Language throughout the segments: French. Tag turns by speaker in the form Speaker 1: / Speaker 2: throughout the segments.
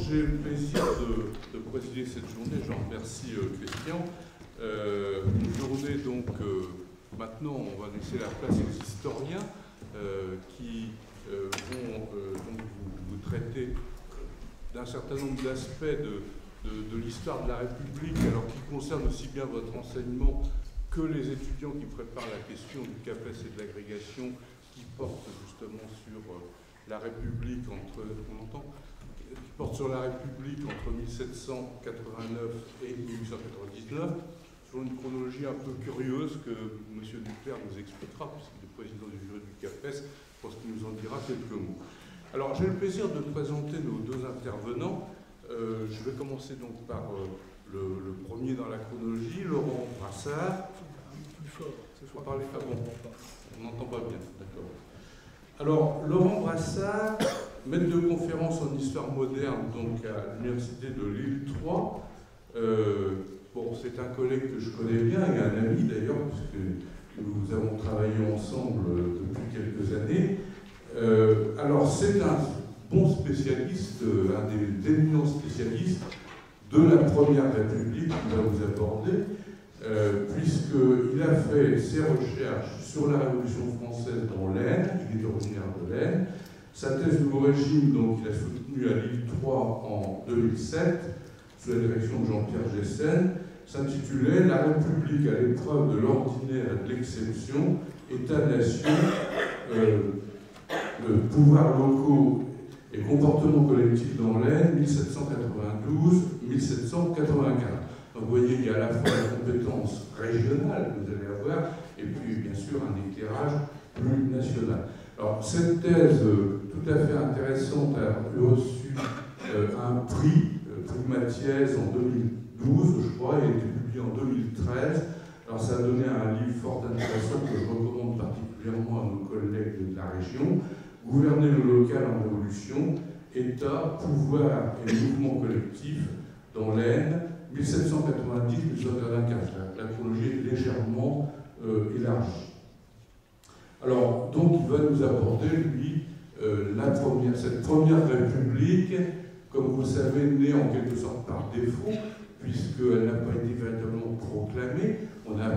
Speaker 1: j'ai le plaisir de présider cette journée, j'en remercie Christian. Une journée donc, maintenant on va laisser la place aux historiens qui vont donc vous traiter d'un certain nombre d'aspects de l'histoire de la République, alors qui concerne aussi bien votre enseignement que les étudiants qui préparent la question du CAPES et de l'agrégation, qui portent justement sur la République entre 1789 et 1899, sur une chronologie un peu curieuse que M. Duclerc nous expliquera, puisqu'il est président du jury du CAPES, je pense qu'il nous en dira quelques mots. Alors, j'ai le plaisir de présenter nos deux intervenants. Je vais commencer donc par le premier dans la chronologie, Laurent Brassard.
Speaker 2: Plus fort,
Speaker 1: c'est faut parler pas bon. On n'entend pas bien, d'accord. Alors, Laurent Brassard, maître de conférence en histoire moderne donc à l'université de Lille 3. Bon, c'est un collègue que je connais bien et un ami d'ailleurs, puisque nous avons travaillé ensemble depuis quelques années. Alors, c'est un bon spécialiste, un des éminents spécialistes de la Première République qu'il va vous aborder, puisqu'il a fait ses recherches sur la Révolution française dans l'Aisne, il est originaire de l'Aisne. Sa thèse Nouveau Régime, donc, il a soutenu à Lille 3 en 2007, sous la direction de Jean-Pierre Gessen, s'intitulait « La République à l'épreuve de l'ordinaire et de l'exception, État-nation, pouvoirs locaux et comportements collectifs dans l'Aisne, 1792-1795 ». Donc vous voyez, il y a à la fois la compétence régionale que vous allez avoir, et puis bien sûr un éclairage plus national. Alors cette thèse tout à fait intéressante a reçu un prix Mathiez en 2012, je crois, et a été publié en 2013. Alors ça a donné un livre fort intéressant que je recommande particulièrement à nos collègues de la région, Gouverner le local en révolution, État, pouvoir et mouvement collectif dans l'Aisne, 1790-1795. La chronologie est légèrement élargie. Alors, donc, il va nous aborder, lui, cette première République, comme vous le savez, née en quelque sorte par défaut, puisqu'elle n'a pas été véritablement proclamée. On a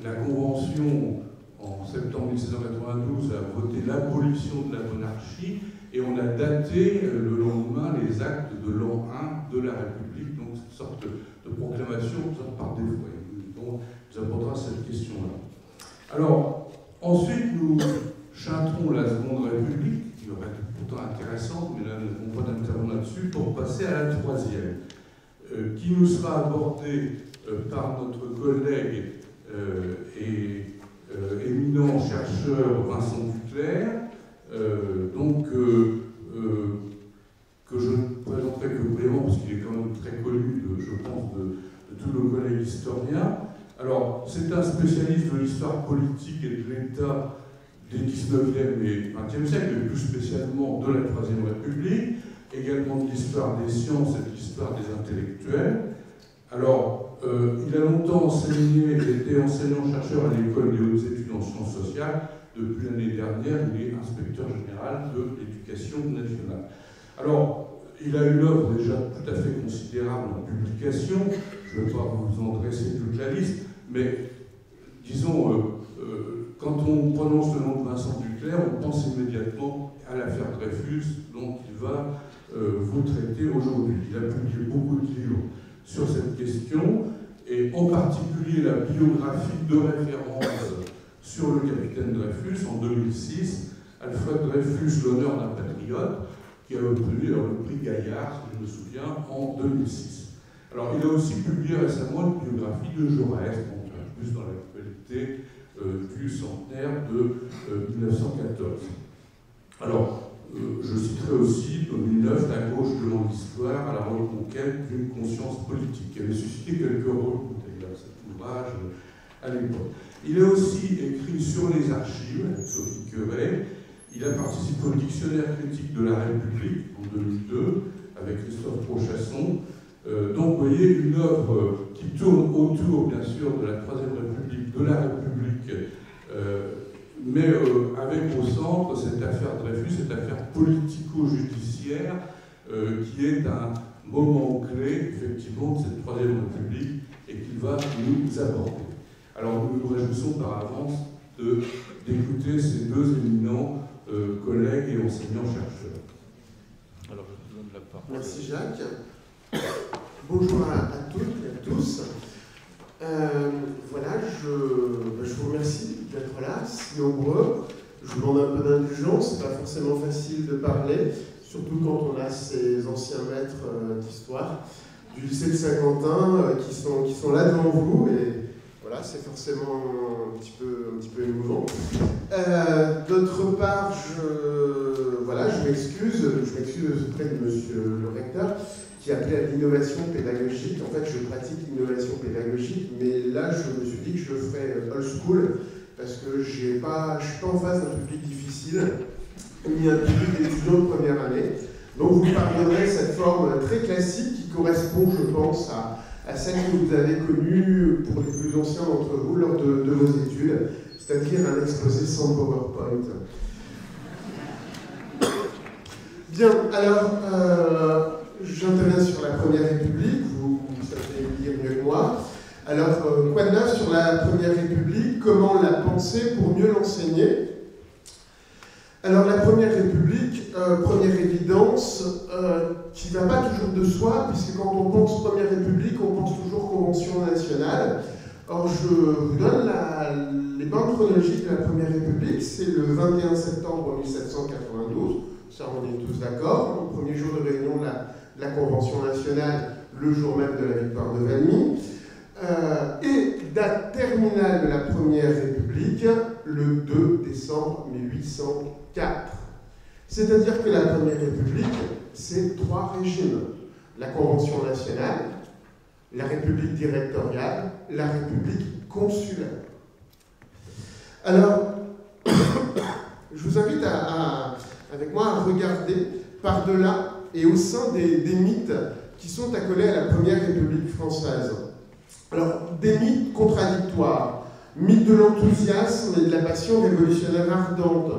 Speaker 1: la Convention, en septembre 1792, a voté l'abolition de la monarchie, et on a daté le lendemain les actes de l'an 1 de la République, donc cette sorte de proclamation par défaut. Donc, nous abordera cette question-là. Alors, ensuite, nous chanterons la Seconde République, qui va être pourtant intéressante, mais là, nous n'avons pas d'intervention là-dessus, pour passer à la troisième, qui nous sera abordée par notre collègue et éminent chercheur Vincent Duclerc, que je ne présenterai que brièvement, parce qu'il est quand même très connu, je pense, de tous nos collègues historiens. Alors, c'est un spécialiste de l'histoire politique et de l'État des 19e et 20e siècles, mais plus spécialement de la Troisième République, également de l'histoire des sciences et de l'histoire des intellectuels. Alors, il a longtemps enseigné, il était enseignant-chercheur à l'École des hautes études en sciences sociales. Depuis l'année dernière, il est inspecteur général de l'éducation nationale. Alors, il a une œuvre déjà tout à fait considérable en publication. Je ne vais pas vous en dresser toute la liste, mais disons, quand on prononce le nom de Vincent Duclerc, on pense immédiatement à l'affaire Dreyfus, dont il va vous traiter aujourd'hui. Il a publié beaucoup de livres sur cette question, et en particulier la biographie de référence sur le capitaine Dreyfus en 2006, Alfred Dreyfus, l'honneur d'un patriote, qui a obtenu le prix Gaillard, si je me souviens, en 2006. Alors, il a aussi publié récemment une biographie de Jaurès, donc plus dans l'actualité du centenaire de 1914. Alors, je citerai aussi, 2009, La gauche de l'histoire à la reconquête d'une conscience politique, qui avait suscité quelques recours, d'ailleurs, cet ouvrage à l'époque. Il a aussi écrit sur les archives, avec Sophie Queret. Il a participé au Dictionnaire critique de la République en 2002, avec Christophe Prochasson. Donc, vous voyez, une œuvre qui tourne autour, bien sûr, de la Troisième République, de la République mais avec au centre cette affaire Dreyfus, cette affaire politico-judiciaire, qui est un moment clé, effectivement, de cette Troisième République, et qu'il va nous aborder. Alors nous nous réjouissons par avance d'écouter ces deux éminents collègues et enseignants-chercheurs. Alors je te donne la parole.
Speaker 2: Merci Jacques. Bonjour à toutes et à tous. Voilà, je vous remercie d'être là, si nombreux. Je vous demande un peu d'indulgence, c'est pas forcément facile de parler, surtout quand on a ces anciens maîtres d'histoire du lycée de Saint-Quentin qui sont là devant vous, et voilà, c'est forcément un petit peu émouvant. D'autre part, je m'excuse auprès de monsieur le recteur, qui appelait à l'innovation pédagogique. En fait, je pratique l'innovation pédagogique, mais là, je me suis dit que je le ferais old school, parce que je ne suis pas en face d'un public difficile, ni un public d'étudiants de première année. Donc, vous parviendrez cette forme très classique qui correspond, je pense, à celle que vous avez connue pour les plus anciens d'entre vous lors de vos études, c'est-à-dire un exposé sans PowerPoint. Bien, alors, j'interviens sur la Première République, vous savez lire mieux que moi. Alors, quoi de neuf sur la Première République? Comment la penser pour mieux l'enseigner? Alors, la Première République, première évidence, qui ne va pas toujours de soi, puisque quand on pense Première République, on pense toujours Convention nationale. Or, je vous donne les bandes chronologiques de la Première République, c'est le 21 septembre 1792, ça on est tous d'accord, le premier jour de réunion de la Convention nationale, le jour même de la victoire de Valmy, et date terminale de la Première République, le 2 décembre 1804. C'est-à-dire que la Première République, c'est 3 régimes. La Convention nationale, la République directoriale, la République consulaire. Alors, je vous invite avec moi à regarder par-delà et au sein des mythes qui sont accolés à la Première République française. Alors, des mythes contradictoires, mythe de l'enthousiasme et de la passion révolutionnaire ardente.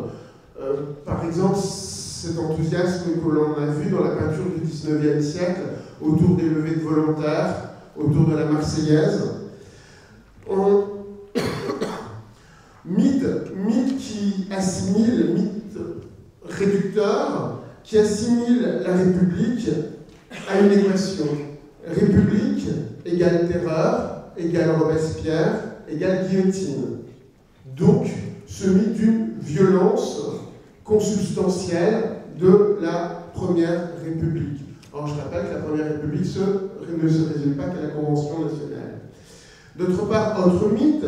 Speaker 2: Par exemple, cet enthousiasme que l'on a vu dans la peinture du XIXe siècle, autour des levées de volontaires, autour de la Marseillaise. Mythe qui assimile, mythe réducteur, qui assimile la République à une équation. République égale terreur, égale Robespierre, égale guillotine. Donc, ce mythe d'une violence consubstantielle de la Première République. Or, je rappelle que la Première République ne se résume pas qu'à la Convention nationale. D'autre part, autre mythe,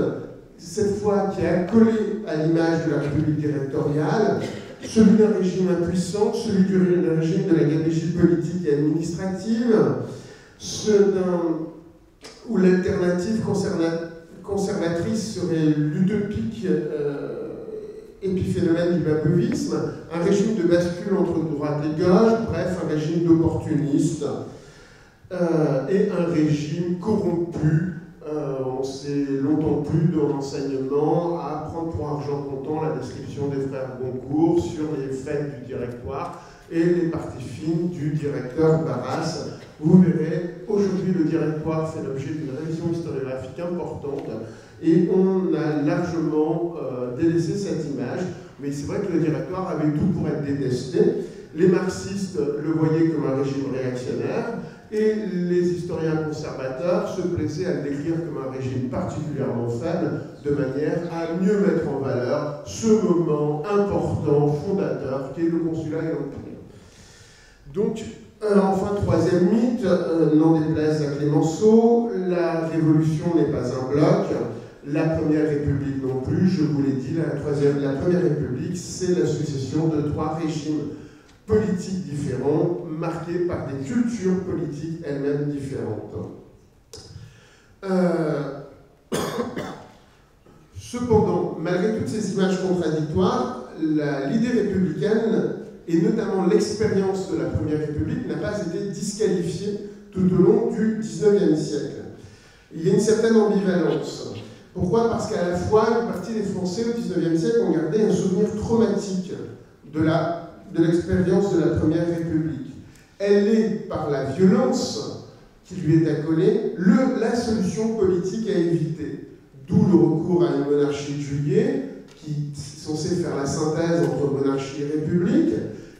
Speaker 2: cette fois qui est accolé à l'image de la République directoriale, celui d'un régime impuissant, celui d'un régime de la gabegie politique et administrative, où l'alternative conservatrice serait l'utopique épiphénomène du babovisme, un régime de bascule entre droite et gauche, bref, un régime d'opportunistes, et un régime corrompu. On s'est longtemps plu dans l'enseignement à prendre pour argent comptant la description des frères Goncourt sur les fêtes du directoire et les parties fines du directeur Barras. Vous verrez, aujourd'hui le directoire fait l'objet d'une révision historiographique importante et on a largement délaissé cette image, mais c'est vrai que le directoire avait tout pour être détesté. Les marxistes le voyaient comme un régime réactionnaire et les historiens conservateurs se plaisaient à le décrire comme un régime particulièrement faible, de manière à mieux mettre en valeur ce moment important, fondateur, qui est le consulat et l'empire. Donc, enfin, troisième mythe, n'en déplaise à Clémenceau, la Révolution n'est pas un bloc, la Première République non plus, je vous l'ai dit, la Première République, c'est la succession de 3 régimes politiques différents, marqués par des cultures politiques elles-mêmes différentes. Cependant, malgré toutes ces images contradictoires, l'idée républicaine, et notamment l'expérience de la Première République, n'a pas été disqualifiée tout au long du XIXe siècle. Il y a une certaine ambivalence. Pourquoi? Parce qu'à la fois, une partie des Français au XIXe siècle ont gardé un souvenir traumatique de l'expérience de la Première République. Elle est, par la violence qui lui est accolée, la solution politique à éviter. D'où le recours à une monarchie de juillet, qui est censée faire la synthèse entre monarchie et république,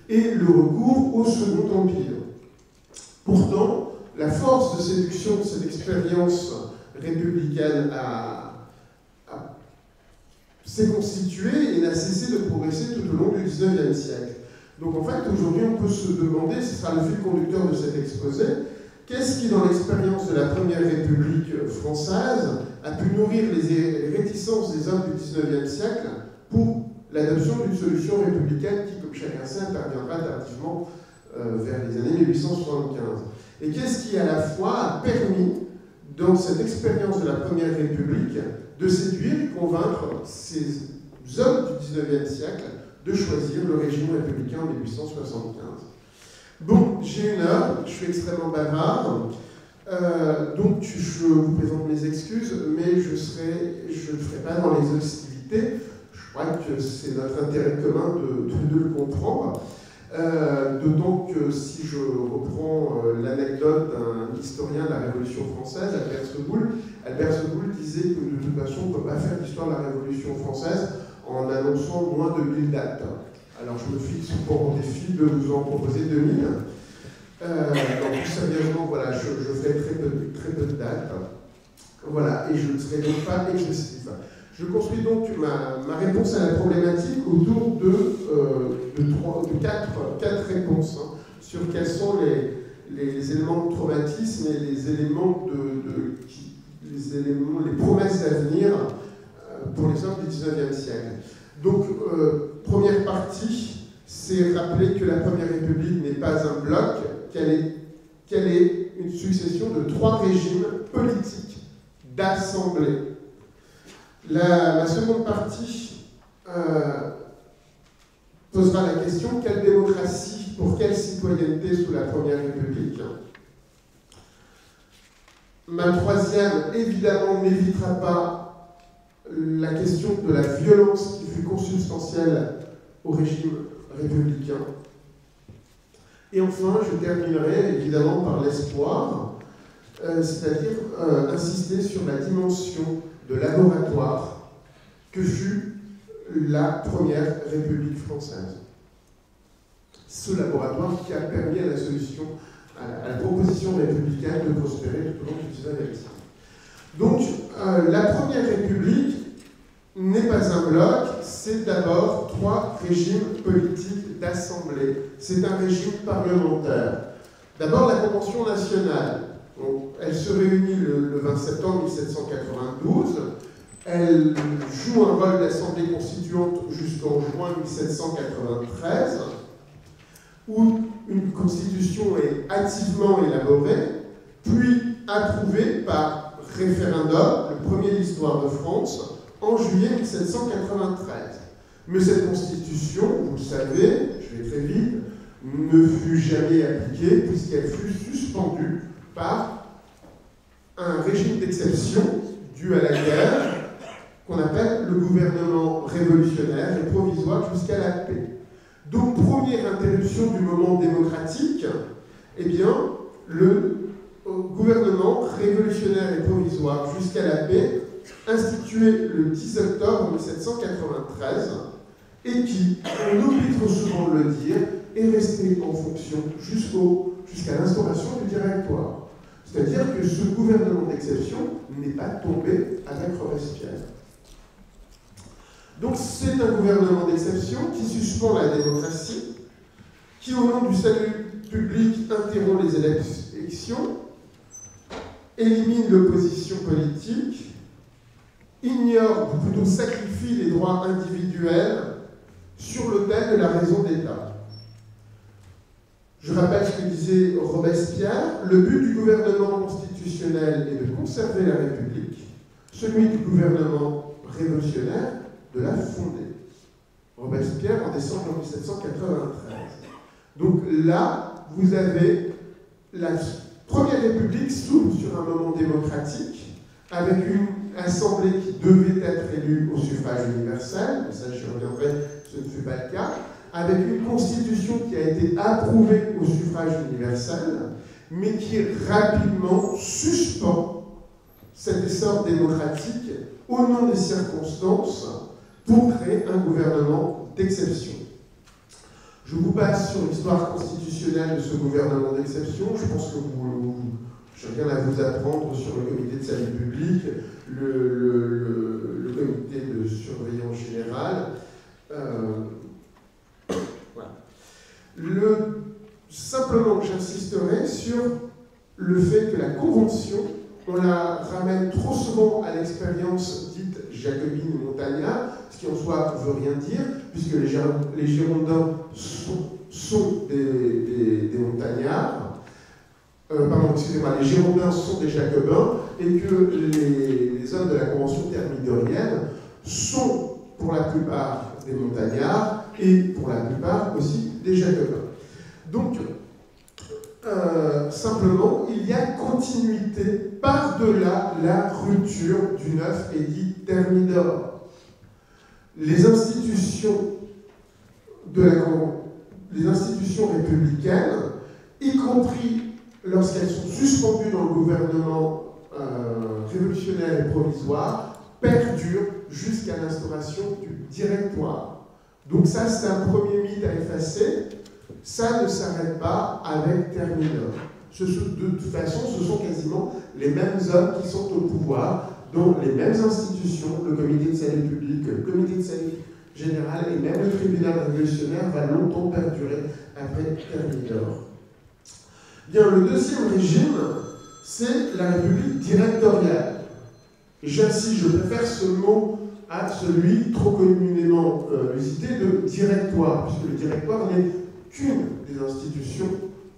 Speaker 2: et le recours au Second Empire. Pourtant, la force de séduction de cette expérience républicaine s'est constituée et n'a cessé de progresser tout au long du XIXe siècle. Donc en fait, aujourd'hui, on peut se demander, ce sera le fil conducteur de cet exposé, qu'est-ce qui, dans l'expérience de la Première République française, a pu nourrir les réticences des hommes du XIXe siècle pour l'adoption d'une solution républicaine qui, comme chacun sait, interviendra tardivement vers les années 1875. Et qu'est-ce qui, à la fois, a permis, dans cette expérience de la Première République, de séduire et convaincre ces hommes du XIXe siècle de choisir le régime républicain en 1875. Bon, j'ai 1 heure, je suis extrêmement bavard, donc je vous présente mes excuses, mais je ne ferai pas dans les hostilités. Je crois que c'est notre intérêt commun de le comprendre. D'autant que si je reprends l'anecdote d'un historien de la Révolution française, Albert Soboul disait que de toute façon on ne peut pas faire l'histoire de la Révolution française en annonçant moins de 1000 dates. Alors je me fixe pour défi de vous en proposer 2000. Donc plus sérieusement, voilà, je ferai très peu de dates. Voilà, et je ne serai donc pas exhaustif. Je construis donc ma réponse à la problématique autour de 4 réponses sur quels sont les éléments de traumatisme et les éléments les promesses d'avenir pour les hommes du XIXe siècle. Donc, première partie, c'est rappeler que la Première République n'est pas un bloc, qu'elle est une succession de 3 régimes politiques d'assemblée. La seconde partie posera la question: quelle démocratie pour quelle citoyenneté sous la Première République? Ma troisième, évidemment, n'évitera pas la question de la violence qui fut consubstantielle au régime républicain. Et enfin, je terminerai évidemment par l'espoir, c'est-à-dire insister sur la dimension de laboratoire que fut la Première République française. Ce laboratoire qui a permis à la solution, à la proposition républicaine de prospérer tout au long du XIXe siècle. Donc, la Première République n'est pas un bloc, c'est d'abord 3 régimes politiques d'assemblée. C'est un régime parlementaire. D'abord, la Convention nationale. Elle se réunit le 20 septembre 1792. Elle joue un rôle d'assemblée constituante jusqu'en juin 1793, où une constitution est hâtivement élaborée, puis approuvée par référendum, le premier de l'histoire de France, en juillet 1793. Mais cette constitution, vous le savez, je vais très vite, ne fut jamais appliquée puisqu'elle fut suspendue par un régime d'exception dû à la guerre qu'on appelle le gouvernement révolutionnaire et provisoire jusqu'à la paix. Donc, première interruption du moment démocratique, eh bien, le gouvernement révolutionnaire et provisoire jusqu'à la paix, institué le 10 octobre 1793, et qui, on oublie trop souvent de le dire, est resté en fonction jusqu'à l'instauration du directoire. C'est-à-dire que ce gouvernement d'exception n'est pas tombé avec Robespierre. Donc c'est un gouvernement d'exception qui suspend la démocratie, qui au nom du salut public interrompt les élections, élimine l'opposition politique, ignore, ou plutôt sacrifie les droits individuels sur l'autel de la raison d'État. Je rappelle ce que disait Robespierre: le but du gouvernement constitutionnel est de conserver la République, celui du gouvernement révolutionnaire de la fonder. Robespierre en décembre 1793. Donc là, vous avez la Première République s'ouvre sur un moment démocratique, avec une assemblée qui devaient être élus au suffrage universel, mais ça j'y reviendrai, ce ne fut pas le cas, avec une constitution qui a été approuvée au suffrage universel, mais qui rapidement suspend cet essor démocratique au nom des circonstances pour créer un gouvernement d'exception. Je vous passe sur l'histoire constitutionnelle de ce gouvernement d'exception. Je pense que chacun a à vous apprendre sur le comité de salut public, le comité de surveillance générale. Voilà. Simplement, j'insisterai sur le fait que la Convention, on la ramène trop souvent à l'expérience dite jacobine ou montagnarde, ce qui en soi ne veut rien dire, puisque les Girondins sont des montagnards. Pardon, excusez-moi, les Girondins sont des Jacobins, et que les hommes de la Convention thermidorienne sont pour la plupart des montagnards, et pour la plupart aussi des Jacobins. Donc, simplement, il y a continuité par-delà la rupture du 9 édit Thermidor. Les institutions républicaines, y compris lorsqu'elles sont suspendues dans le gouvernement révolutionnaire et provisoire, perdurent jusqu'à l'instauration du directoire. Donc ça, c'est un premier mythe à effacer. Ça ne s'arrête pas avec Thermidor. De toute façon, ce sont quasiment les mêmes hommes qui sont au pouvoir, dont les mêmes institutions, le comité de salut public, le comité de salut général et même le tribunal révolutionnaire va longtemps perdurer après Thermidor. Bien, le deuxième régime, c'est la République directoriale. J'insiste, je préfère ce mot à celui trop communément usité de directoire, puisque le directoire n'est qu'une des institutions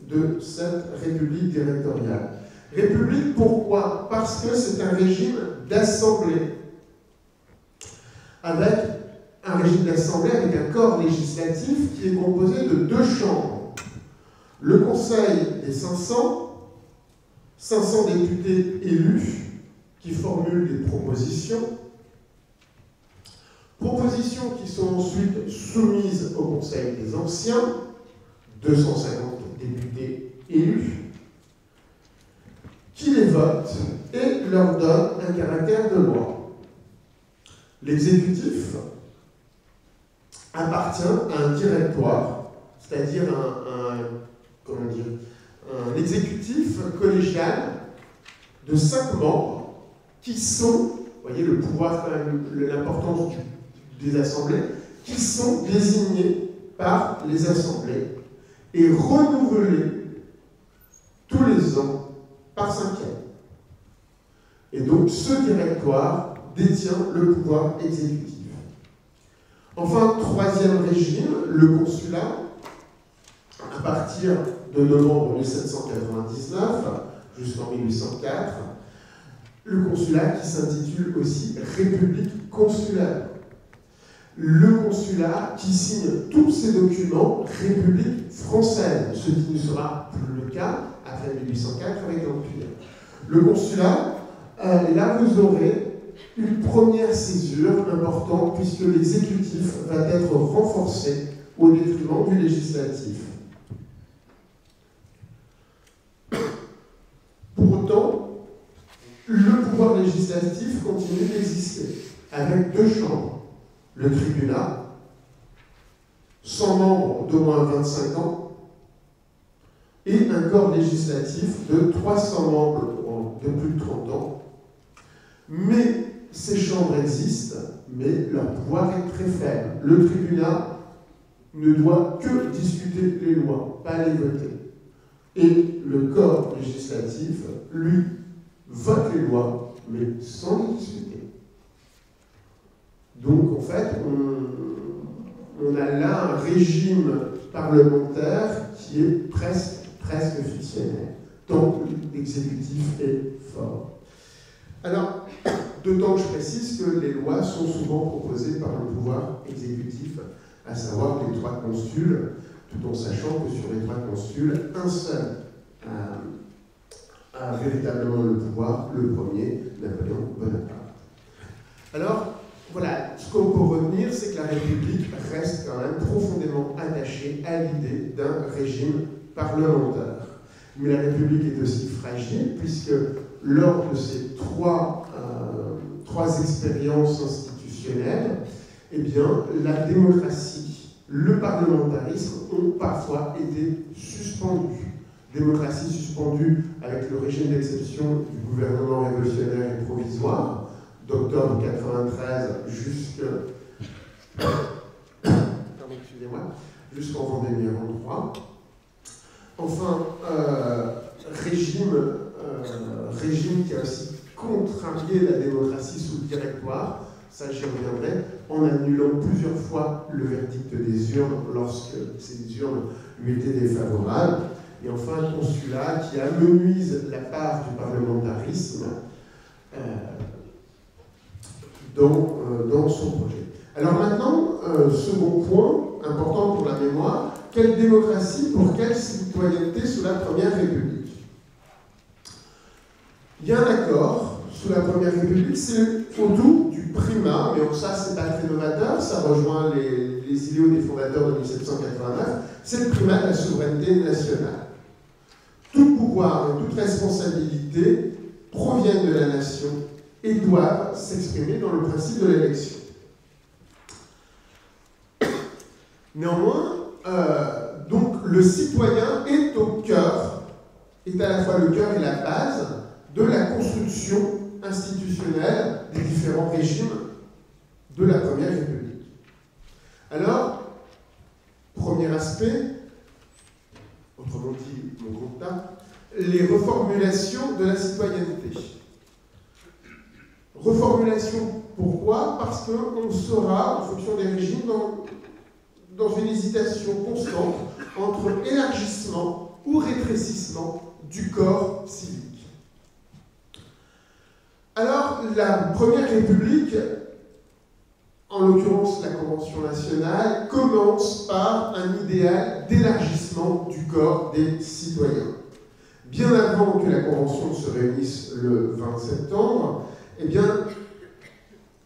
Speaker 2: de cette République directoriale. République, pourquoi? Parce que c'est un régime d'assemblée, avec un régime d'assemblée avec un corps législatif qui est composé de 2 chambres. Le Conseil des 500 députés élus qui formulent des propositions qui sont ensuite soumises au Conseil des Anciens, 250 députés élus, qui les votent et leur donnent un caractère de loi. L'exécutif appartient à un directoire, c'est-à-dire un exécutif collégial de 5 membres qui sont, vous voyez le pouvoir, quand même, l'importance des assemblées, qui sont désignés par les assemblées et renouvelés tous les ans par 5e. Et donc ce directoire détient le pouvoir exécutif. Enfin, 3e régime, le consulat, à partir de novembre 1799 jusqu'en 1804, le consulat qui s'intitule aussi République consulaire. Le consulat qui signe tous ces documents République française, ce qui ne sera plus le cas après 1804 avec l'Empire. Le consulat, là vous aurez une première césure importante puisque l'exécutif va être renforcé au détriment du législatif. Pour autant, le pouvoir législatif continue d'exister avec 2 chambres. Le tribunat, 100 membres d'au moins 25 ans, et un corps législatif de 300 membres de plus de 30 ans. Mais ces chambres existent, mais leur pouvoir est très faible. Le tribunat ne doit que discuter les lois, pas les voter. Et le corps législatif, lui, vote les lois, mais sans les discuter. Donc, en fait, on a là un régime parlementaire qui est presque fictionnel, tant que l'exécutif est fort. Alors, d'autant que je précise que les lois sont souvent proposées par le pouvoir exécutif, à savoir les 3 consuls, tout en sachant que sur les 3 consuls, un seul a véritablement le pouvoir, le premier, Napoléon Bonaparte. Alors, voilà, ce qu'on peut retenir, c'est que la République reste quand même profondément attachée à l'idée d'un régime parlementaire. Mais la République est aussi fragile, puisque lors de ces trois expériences institutionnelles, eh bien, la démocratie, le parlementarisme ont parfois été suspendus. Démocratie suspendue avec le régime d'exception du gouvernement révolutionnaire et provisoire, d'octobre 1993 jusqu'en Vendémiaire en 3. Enfin, régime qui a aussi contrarié la démocratie sous le directoire, ça j'y reviendrai, en annulant plusieurs fois le verdict des urnes lorsque ces urnes lui étaient défavorables. Et enfin, un consulat qui amenuise la part du parlementarisme dans son projet. Alors maintenant, second point, important pour la mémoire, quelle démocratie pour quelle citoyenneté sous la Première République? Il y a un accord sous la Première République, c'est autour du primat, mais ça c'est pas très novateur, ça rejoint les idéaux des fondateurs de 1789, c'est le primat de la souveraineté nationale. Tout pouvoir et toute responsabilité proviennent de la nation et doivent s'exprimer dans le principe de l'élection. Néanmoins, donc le citoyen est au cœur, est à la fois le cœur et la base de la construction institutionnelle des différents régimes de la Première République. Alors, premier aspect, autrement dit mon constat, les reformulations de la citoyenneté. Reformulation, pourquoi? Parce qu'on sera, en fonction des régimes, dans une hésitation constante entre élargissement ou rétrécissement du corps civique. Alors, la Première République, en l'occurrence la Convention nationale, commence par un idéal d'élargissement du corps des citoyens. Bien avant que la Convention ne se réunisse le 20 septembre, eh bien,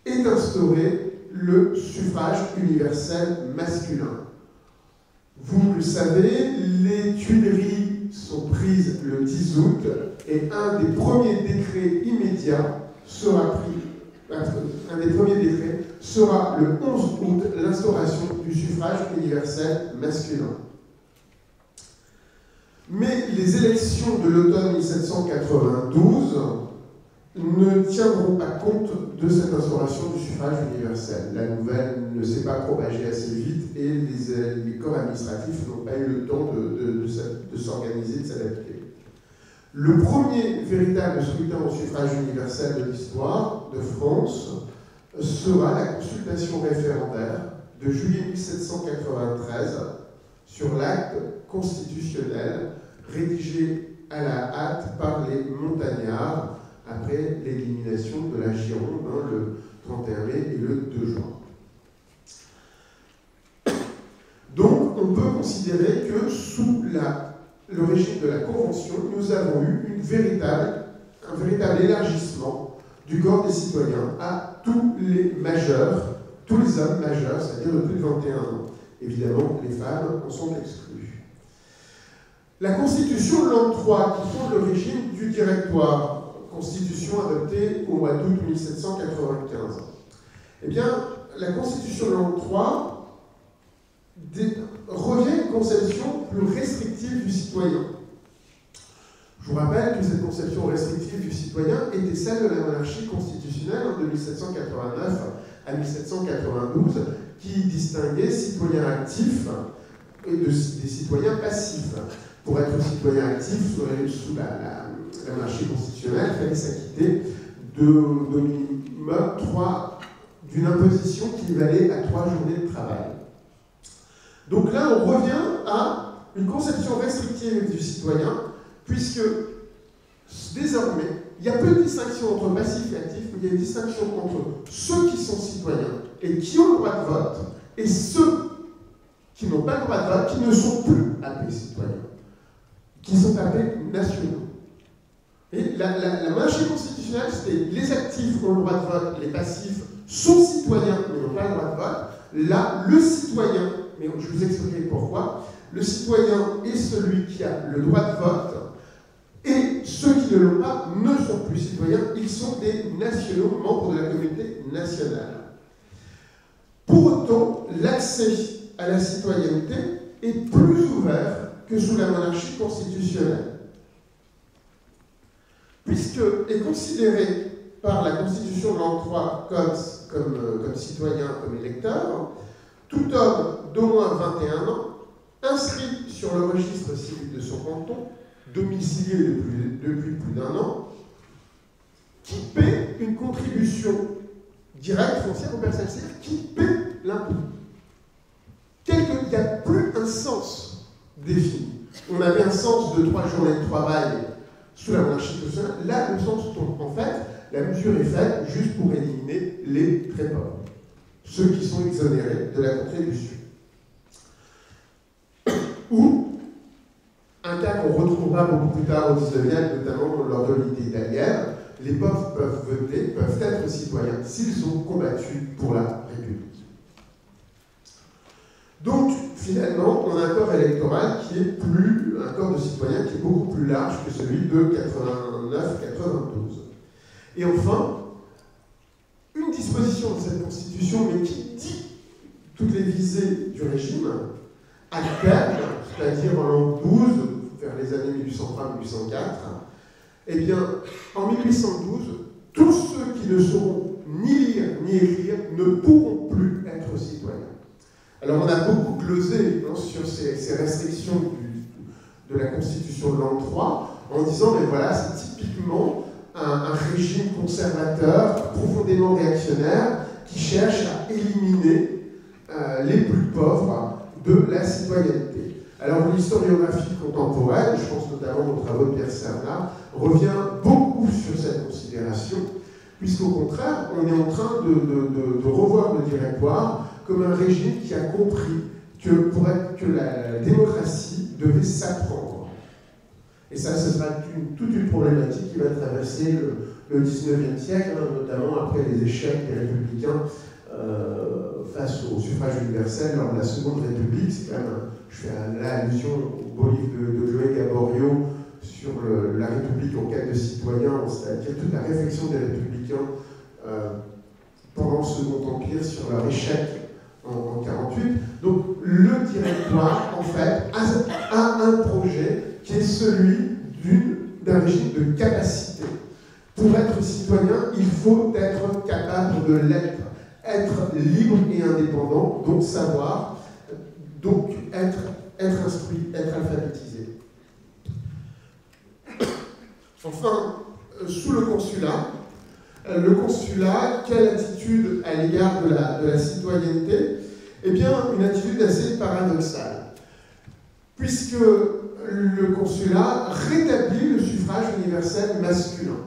Speaker 2: est instauré le suffrage universel masculin. Vous le savez, les Tuileries sont prises le 10 août et un des premiers décrets immédiats sera le 11 août, l'instauration du suffrage universel masculin. Mais les élections de l'automne 1792 ne tiendront pas compte de cette instauration du suffrage universel. La nouvelle ne s'est pas propagée assez vite et les corps administratifs n'ont pas eu le temps de s'organiser, de s'adapter. Le premier véritable scrutin au suffrage universel de l'histoire de France sera la consultation référendaire de juillet 1793 sur l'acte constitutionnel rédigé à la hâte par les montagnards après l'élimination de la Gironde le 31 mai et le 2 juin. Donc, on peut considérer que sous le régime de la Convention, nous avons eu un véritable élargissement du corps des citoyens à tous les majeurs, tous les hommes majeurs, c'est-à-dire de plus de 21 ans. Évidemment, les femmes en sont exclues. La Constitution de l'an 3, qui fonde le régime du directoire, Constitution adoptée au mois d'août 1795. Eh bien, la Constitution de l'an 3 revient à une conception plus restrictive du citoyen. Je vous rappelle que cette conception restrictive du citoyen était celle de la monarchie constitutionnelle de 1789 à 1792, qui distinguait citoyens actifs et des citoyens passifs. Pour être citoyen actif sous la monarchie constitutionnelle, il fallait s'acquitter d'au minimum d'une imposition qui valait à 3 journées de travail. Donc là, on revient à une conception restrictive du citoyen, puisque désormais, il y a peu de distinction entre passif et actif, mais il y a une distinction entre ceux qui sont citoyens et qui ont le droit de vote, et ceux qui n'ont pas le droit de vote, qui ne sont plus appelés citoyens, qui sont appelés nationaux. Et la monarchie constitutionnelle, c'était les actifs ont le droit de vote, les passifs sont citoyens mais n'ont pas le droit de vote. Là, le citoyen, mais je vous expliquerai pourquoi, le citoyen est celui qui a le droit de vote, et ceux qui ne l'ont pas ne sont plus citoyens, ils sont des nationaux, membres de la communauté nationale. Pour autant, l'accès à la citoyenneté est plus ouvert que sous la monarchie constitutionnelle, puisque est considéré par la Constitution de l'an 3 comme citoyen, comme électeur, tout homme d'au moins 21 ans, inscrit sur le registre civil de son canton, domicilié depuis plus d'1 an, qui paie une contribution directe foncière aux personnes, c'est-à-dire qui paie l'impôt. Il n'y a plus un sens défini. On avait un sens de 3 journées de travail sous la monarchie constitutionnelle. Là, le sens tombe. En fait, la mesure est faite juste pour éliminer les très pauvres, ceux qui sont exonérés de la contribution. Ou un cas qu'on retrouvera beaucoup plus tard au XIXe, notamment lors de l'unité italienne, les pauvres peuvent voter, peuvent être citoyens s'ils ont combattu pour la République. Donc, finalement, on a un corps électoral qui est un corps de citoyens qui est beaucoup plus large que celui de 89-92. Et enfin, une disposition de cette Constitution, mais qui dit toutes les visées du régime, à terme, c'est-à-dire en l'an 12, vers les années 1803-1804, eh bien, en 1812, tous ceux qui ne sauront ni lire ni écrire ne pourront plus être citoyens. Alors, on a beaucoup glosé sur ces restrictions de la Constitution de l'an 3, en disant, mais voilà, c'est typiquement un régime conservateur, profondément réactionnaire, qui cherche à éliminer les plus pauvres de la citoyenneté. Alors, l'historiographie contemporaine, je pense notamment aux travaux de Pierre Cernat, revient beaucoup sur cette considération, puisqu'au contraire, on est en train de revoir le directoire comme un régime qui a compris que la démocratie devait s'apprendre. Et ça, ce sera toute une problématique qui va traverser le XIXe siècle, notamment après les échecs des républicains face au suffrage universel lors de la Seconde République. C'est quand même, je fais là allusion au beau livre de Joël Gaborio sur la République en quête de citoyens, c'est-à-dire toute la réflexion des républicains pendant le Second Empire sur leur échec en 1948. Donc le directoire, en fait, a un projet qui est celui d'un régime de capacité. Pour être citoyen, il faut être capable de l'être, être libre et indépendant, donc savoir, donc être instruit, être alphabétisé. Enfin, sous le consulat, quelle attitude à l'égard de la citoyenneté? Eh bien, une attitude assez paradoxale, puisque le consulat rétablit le suffrage universel masculin.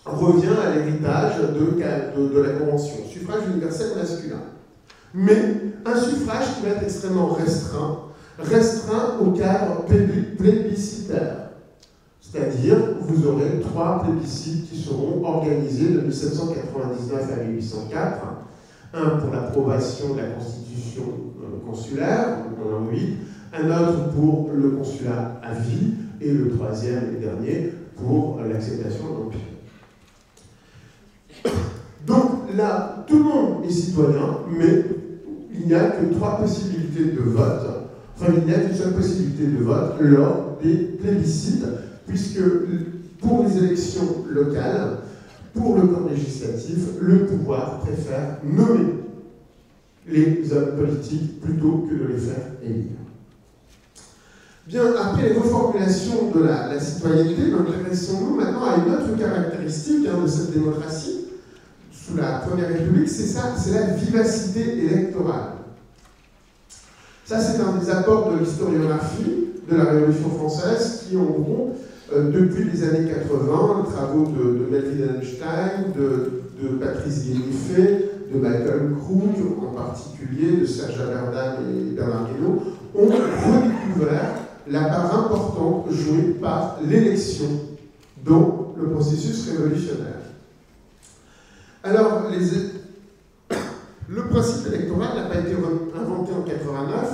Speaker 2: On revient à l'héritage de la Convention, suffrage universel masculin. Mais un suffrage qui va être extrêmement restreint au cadre plébiscitaire. C'est-à-dire, vous aurez 3 plébiscites qui seront organisés de 1799 à 1804. Un pour l'approbation de la constitution consulaire, en l'an 8, un autre pour le consulat à vie, et le troisième et dernier pour l'acceptation de l'Empire. Donc là, tout le monde est citoyen, mais il n'y a que 3 possibilités de vote. Enfin, il n'y a qu'une seule possibilité de vote lors des plébiscites, puisque pour les élections locales, pour le corps législatif, le pouvoir préfère nommer les hommes politiques plutôt que de les faire élire. Bien, après les reformulations de la citoyenneté, intéressons-nous maintenant à une autre caractéristique de cette démocratie sous la Première République, c'est la vivacité électorale. Ça, c'est un des apports de l'historiographie de la Révolution française qui, en gros, depuis les années 80, les travaux de Melvin Einstein, de Patrice Guénifet, de Malcolm Crook en particulier, de Serge Aberdan et Bernard Guénaud, ont redécouvert la part importante jouée par l'élection dans le processus révolutionnaire. Alors, le principe électoral n'a pas été inventé en 89,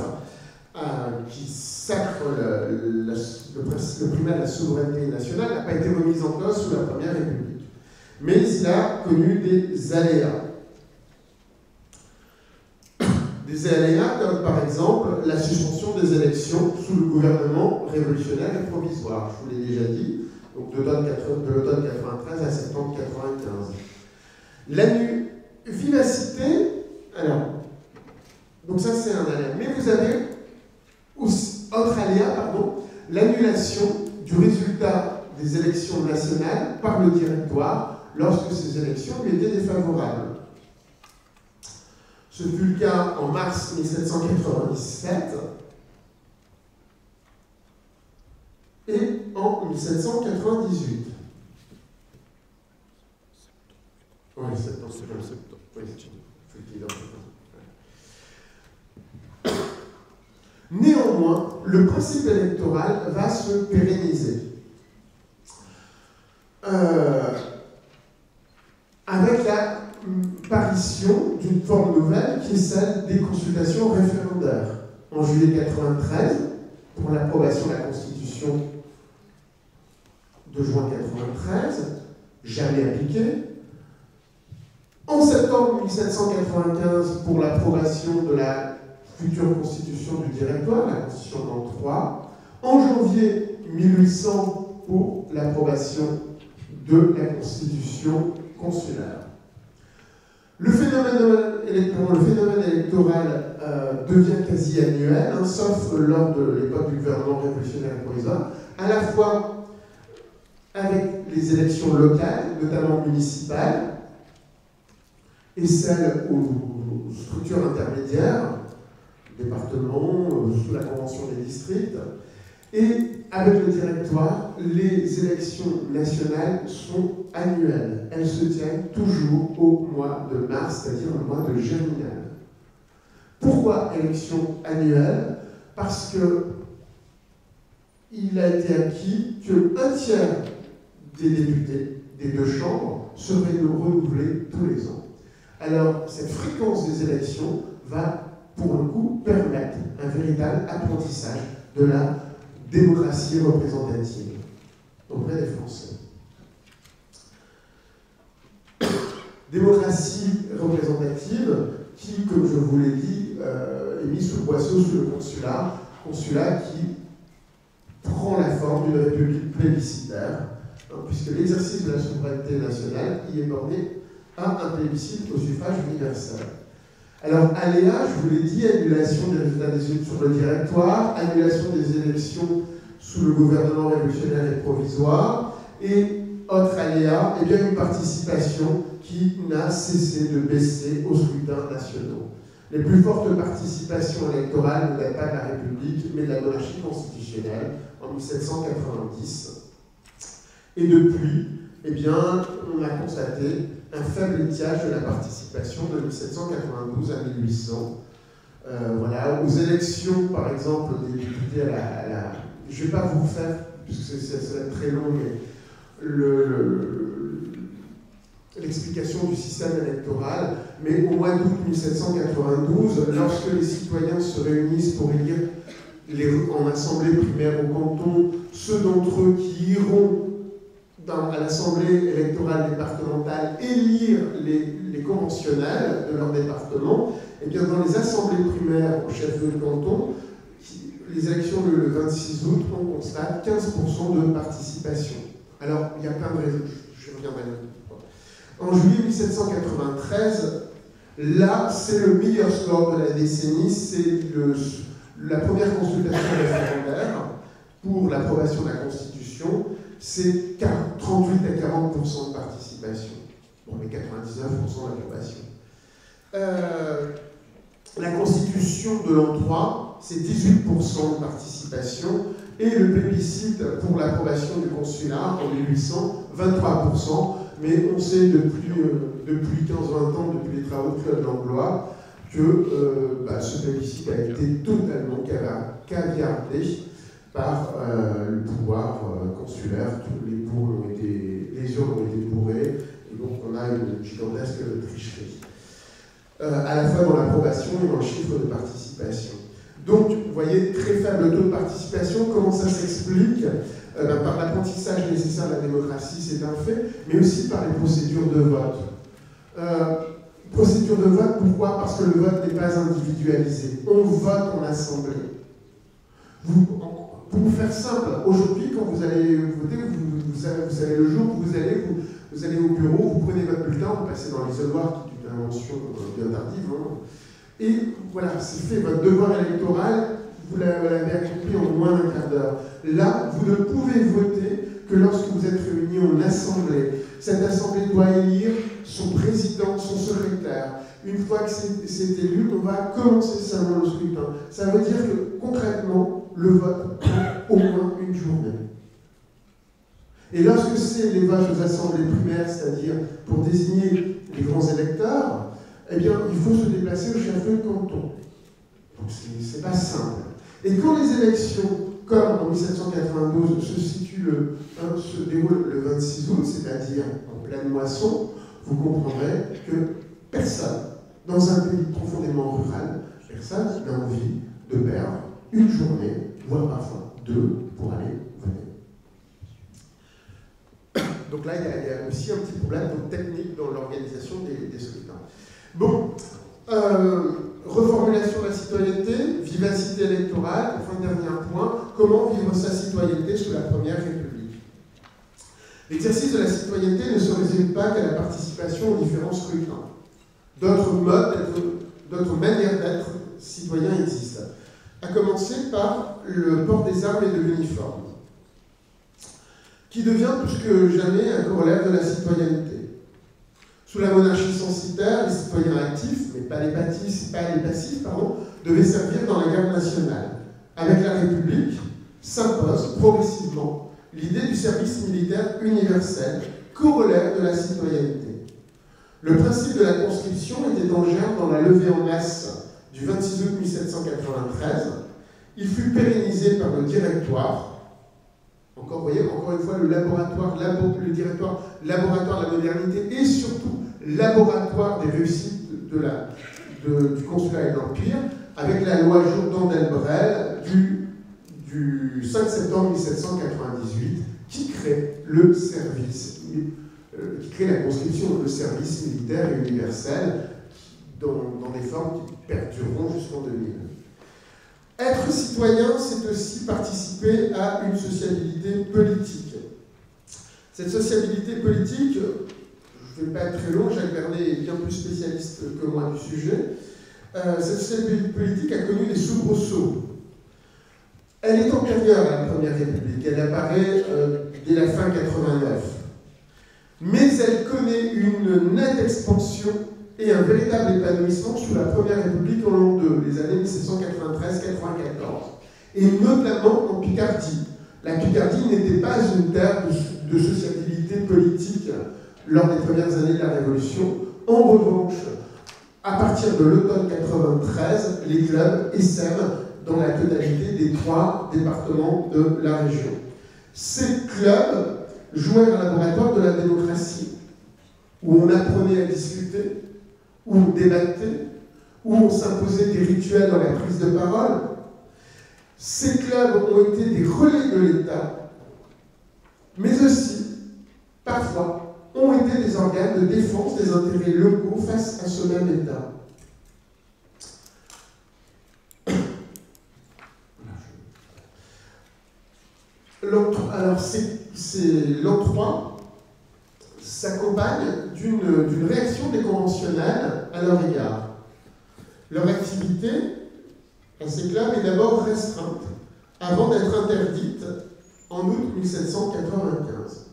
Speaker 2: qui sacre le primat de la souveraineté nationale, n'a pas été remis en cause sous la Première République. Mais il a connu des aléas. Des aléas comme par exemple la suspension des élections sous le gouvernement révolutionnaire et provisoire, je vous l'ai déjà dit, donc de l'automne 93 à septembre 95. La vivacité, alors, donc ça c'est un aléa, mais vous avez aussi, autre aléa, pardon, l'annulation du résultat des élections nationales par le directoire lorsque ces élections lui étaient défavorables. Ce fut le cas en mars 1797 et en 1798. Oui, septembre. Oui, effectivement. Néanmoins, le principe électoral va se pérenniser. Avec la apparition d'une forme nouvelle qui est celle des consultations référendaires. En juillet 1993, pour l'approbation de la Constitution de juin 1993, jamais appliquée. En septembre 1795, pour l'approbation de la future Constitution du Directoire, la Constitution de 3. En janvier 1800, pour l'approbation de la Constitution consulaire. Le phénomène électoral devient quasi annuel, hein, sauf lors de l'époque du gouvernement révolutionnaire et provisoire, à la fois avec les élections locales, notamment municipales, et celles aux structures intermédiaires, départements, sous la convention des districts, et avec le directoire, les élections nationales sont annuelles. Elles se tiennent toujours au mois de mars, c'est-à-dire le mois de germinal. Pourquoi élections annuelles? Parce que il a été acquis qu'un tiers des députés des deux chambres seraient renouvelés tous les ans. Alors, cette fréquence des élections va, pour le coup, permettre un véritable apprentissage de la démocratie représentative auprès des Français. Démocratie représentative qui, comme je vous l'ai dit, est mise sous le boisseau, sous le consulat qui prend la forme d'une république plébiscitaire, hein, puisque l'exercice de la souveraineté nationale y est borné à un plébiscite au suffrage universel. Alors, aléa, je vous l'ai dit, annulation des résultats des élections sur le directoire, annulation des élections sous le gouvernement révolutionnaire et provisoire, et autre aléa, eh bien une participation qui n'a cessé de baisser aux scrutins nationaux. Les plus fortes participations électorales ne datent pas de la République, mais de la monarchie constitutionnelle en 1790. Et depuis, eh bien, on a constaté un faible étiage de la participation de 1792 à 1800. Voilà, aux élections, par exemple, des députés à la... Je ne vais pas vous faire, puisque ça va être très long, mais l'explication du système électoral, mais au mois d'août 1792, lorsque les citoyens se réunissent pour élire en assemblée primaire au canton, ceux d'entre eux qui iront à l'assemblée électorale départementale élire les conventionnels de leur département, et bien dans les assemblées primaires au chef-lieu de canton, les élections le 26 août, on constate 15% de participation. Alors, il y a plein de raisons, je reviendrai là. En juillet 1793, là, c'est le meilleur score de la décennie, c'est la première consultation référendaire pour l'approbation de la Constitution, c'est 38 à 40% de participation. Bon, mais 99% d'approbation. La Constitution de l'an 3, c'est 18% de participation, et le plébiscite pour l'approbation du consulat en 1800, 23%, mais on sait depuis 15-20 ans, depuis les travaux de Claude Langlois, que ce plébiscite a été totalement caviardé par le pouvoir consulaire. Les urnes ont été bourrées, Et donc on a une gigantesque tricherie, à la fois dans l'approbation et dans le chiffre de participation. Donc, vous voyez, très faible taux de participation. Comment ça s'explique? Par l'apprentissage nécessaire de la démocratie, c'est un fait, mais aussi par les procédures de vote. Procédure de vote, pourquoi? Parce que le vote n'est pas individualisé. On vote en assemblée. Pour vous faire simple, aujourd'hui, quand vous allez voter, vous savez le jour où vous allez au bureau, vous prenez votre bulletin, vous passez dans l'isoloir, qui est une invention bien tardive, hein, et voilà, c'est fait. Votre devoir électoral, vous l'avez accompli en moins d'un quart d'heure. Là, vous ne pouvez voter que lorsque vous êtes réunis en assemblée. Cette assemblée doit élire son président, son secrétaire. Une fois que c'est élu, on va commencer seulement le scrutin. Ça veut dire que, concrètement, le vote prend au moins une journée. Et lorsque c'est les votes aux assemblées primaires, c'est-à-dire pour désigner les grands électeurs, eh bien, il faut se déplacer au chef-lieu de canton. Donc, c'est pas simple. Et quand les élections, comme en 1792, se déroulent le 26 août, c'est-à-dire en pleine moisson, vous comprendrez que personne, dans un pays profondément rural, personne n'a envie de perdre une journée, voire parfois deux, pour aller voter. Donc là, il y a aussi un petit problème technique dans l'organisation des scrutins. Bon, reformulation de la citoyenneté, vivacité électorale, enfin dernier point, comment vivre sa citoyenneté sous la Première République. L'exercice de la citoyenneté ne se résume pas qu'à la participation aux différents scrutins. D'autres modes, d'autres manières d'être citoyen existent, à commencer par le port des armes et de l'uniforme, qui devient plus que jamais un corollaire de la citoyenneté. Sous la monarchie censitaire, les citoyens actifs, mais pas les passifs, devaient servir dans la garde nationale. Avec la République, s'impose progressivement l'idée du service militaire universel, corollaire de la citoyenneté. Le principe de la conscription était en germe dans la levée en masse du 26 août 1793. Il fut pérennisé par le directoire. Encore une fois, le directoire, laboratoire de la modernité et surtout laboratoire des réussites du consulat et de l'Empire, avec la loi Jourdan-Delbrel du 5 septembre 1798, qui crée le service, qui crée la conscription, le service militaire et universel, dans des formes qui perdureront jusqu'en 2000. Être citoyen, c'est aussi participer à une sociabilité politique. Cette sociabilité politique, je ne vais pas être très long, Jacques Vernet est bien plus spécialiste que moi du sujet. Cette sociabilité politique a connu des soubresauts. Elle est antérieure à la Première République, elle apparaît dès la fin 89. Mais elle connaît une nette expansion et un véritable épanouissement sous la Première République en l'an 2, les années 1793-94, et notamment en Picardie. La Picardie n'était pas une terre de sociabilité politique lors des premières années de la Révolution. En revanche, à partir de l'automne 93, les clubs essaiment dans la totalité des 3 départements de la région. Ces clubs jouaient un laboratoire de la démocratie, où on apprenait à discuter, où on débattait, où on s'imposait des rituels dans la prise de parole. Ces clubs ont été des relais de l'État, mais aussi, parfois, ont été des organes de défense des intérêts locaux face à ce même État. Alors, l'an 3 s'accompagne d'une réaction des conventionnels à leur égard. Leur activité à ces clubs est d'abord restreinte, avant d'être interdite en août 1795.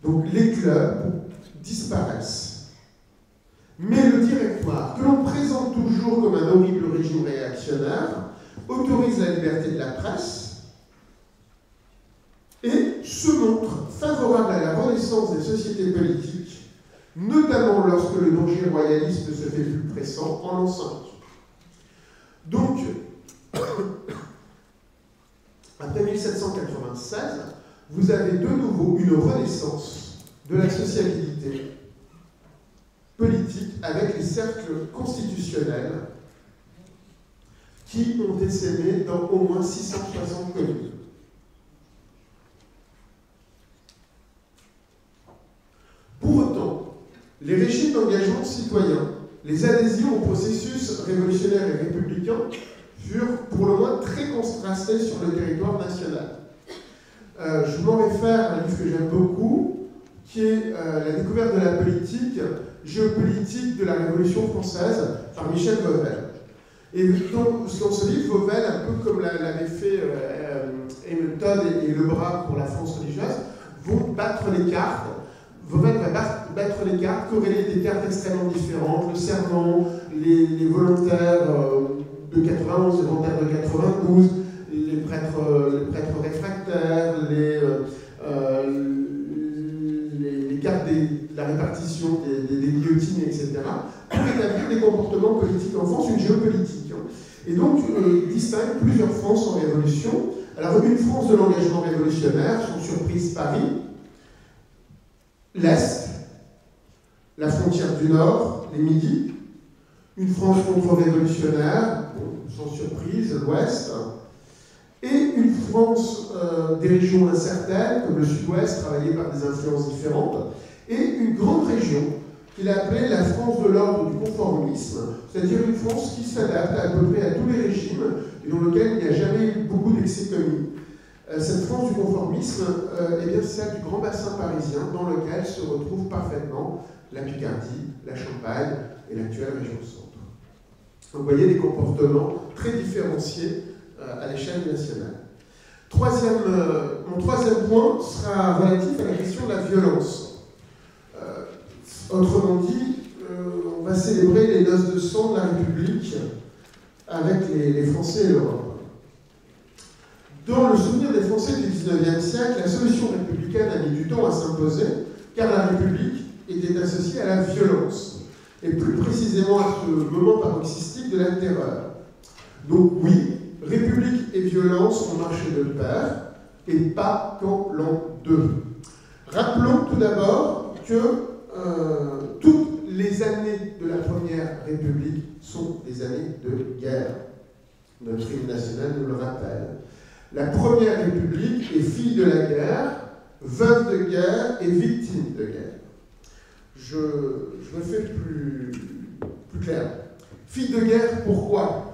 Speaker 2: Donc les clubs disparaissent. Mais le directoire, que l'on présente toujours comme un horrible régime réactionnaire, autorise la liberté de la presse et se montre favorable à la renaissance des sociétés politiques, notamment lorsque le danger royaliste se fait plus pressant en l'enceinte. Donc, après 1796, vous avez de nouveau une renaissance de la sociabilité avec les cercles constitutionnels qui ont essaimé dans au moins 660 communes. Pour autant, les régimes d'engagement citoyen, les adhésions au processus révolutionnaire et républicain furent pour le moins très contrastés sur le territoire national. Je m'en réfère à un livre que j'aime beaucoup, qui est La découverte de la politique géopolitique de la Révolution française par Michel Vauvel. Et dans ce livre, Vauvel, un peu comme l'avaient fait Hamilton et Lebras pour la France religieuse, vont battre les cartes. Vauvel va battre les cartes, corréler des cartes extrêmement différentes, le serment, les volontaires de 91, les volontaires de 92, les prêtres réfractaires, les cartes de la répartition des guillotines, etc., pour établir des comportements politiques en France, une géopolitique. Et donc, il distingue plusieurs Frances en révolution. Alors, une France de l'engagement révolutionnaire, sans surprise Paris, l'Est, la frontière du Nord, les Midis, une France contre-révolutionnaire, sans surprise, l'Ouest, et une France des régions incertaines, comme le Sud-Ouest, travaillée par des influences différentes, et une grande région qu'il a appelée la France de l'ordre du conformisme, c'est-à-dire une France qui s'adapte à peu près à tous les régimes et dans lequel il n'y a jamais eu beaucoup d'excès commis. Cette France du conformisme, eh bien, c'est celle du grand bassin parisien dans lequel se retrouvent parfaitement la Picardie, la Champagne et l'actuelle région centre. Donc, vous voyez des comportements très différenciés à l'échelle nationale. Mon troisième point sera relatif à la question de la violence. Autrement dit, on va célébrer les noces de sang de la République avec les Français et l'Europe. Dans le souvenir des Français du XIXe siècle, la solution républicaine a mis du temps à s'imposer, car la République était associée à la violence, et plus précisément à ce moment paroxystique de la terreur. Donc oui, République et violence ont marché de pair, et pas qu'en l'an 2. Rappelons tout d'abord que toutes les années de la Première République sont des années de guerre. Notre hymne national nous le rappelle. La Première République est fille de la guerre, veuve de guerre et victime de guerre. Je me fais plus clair. Fille de guerre, pourquoi ?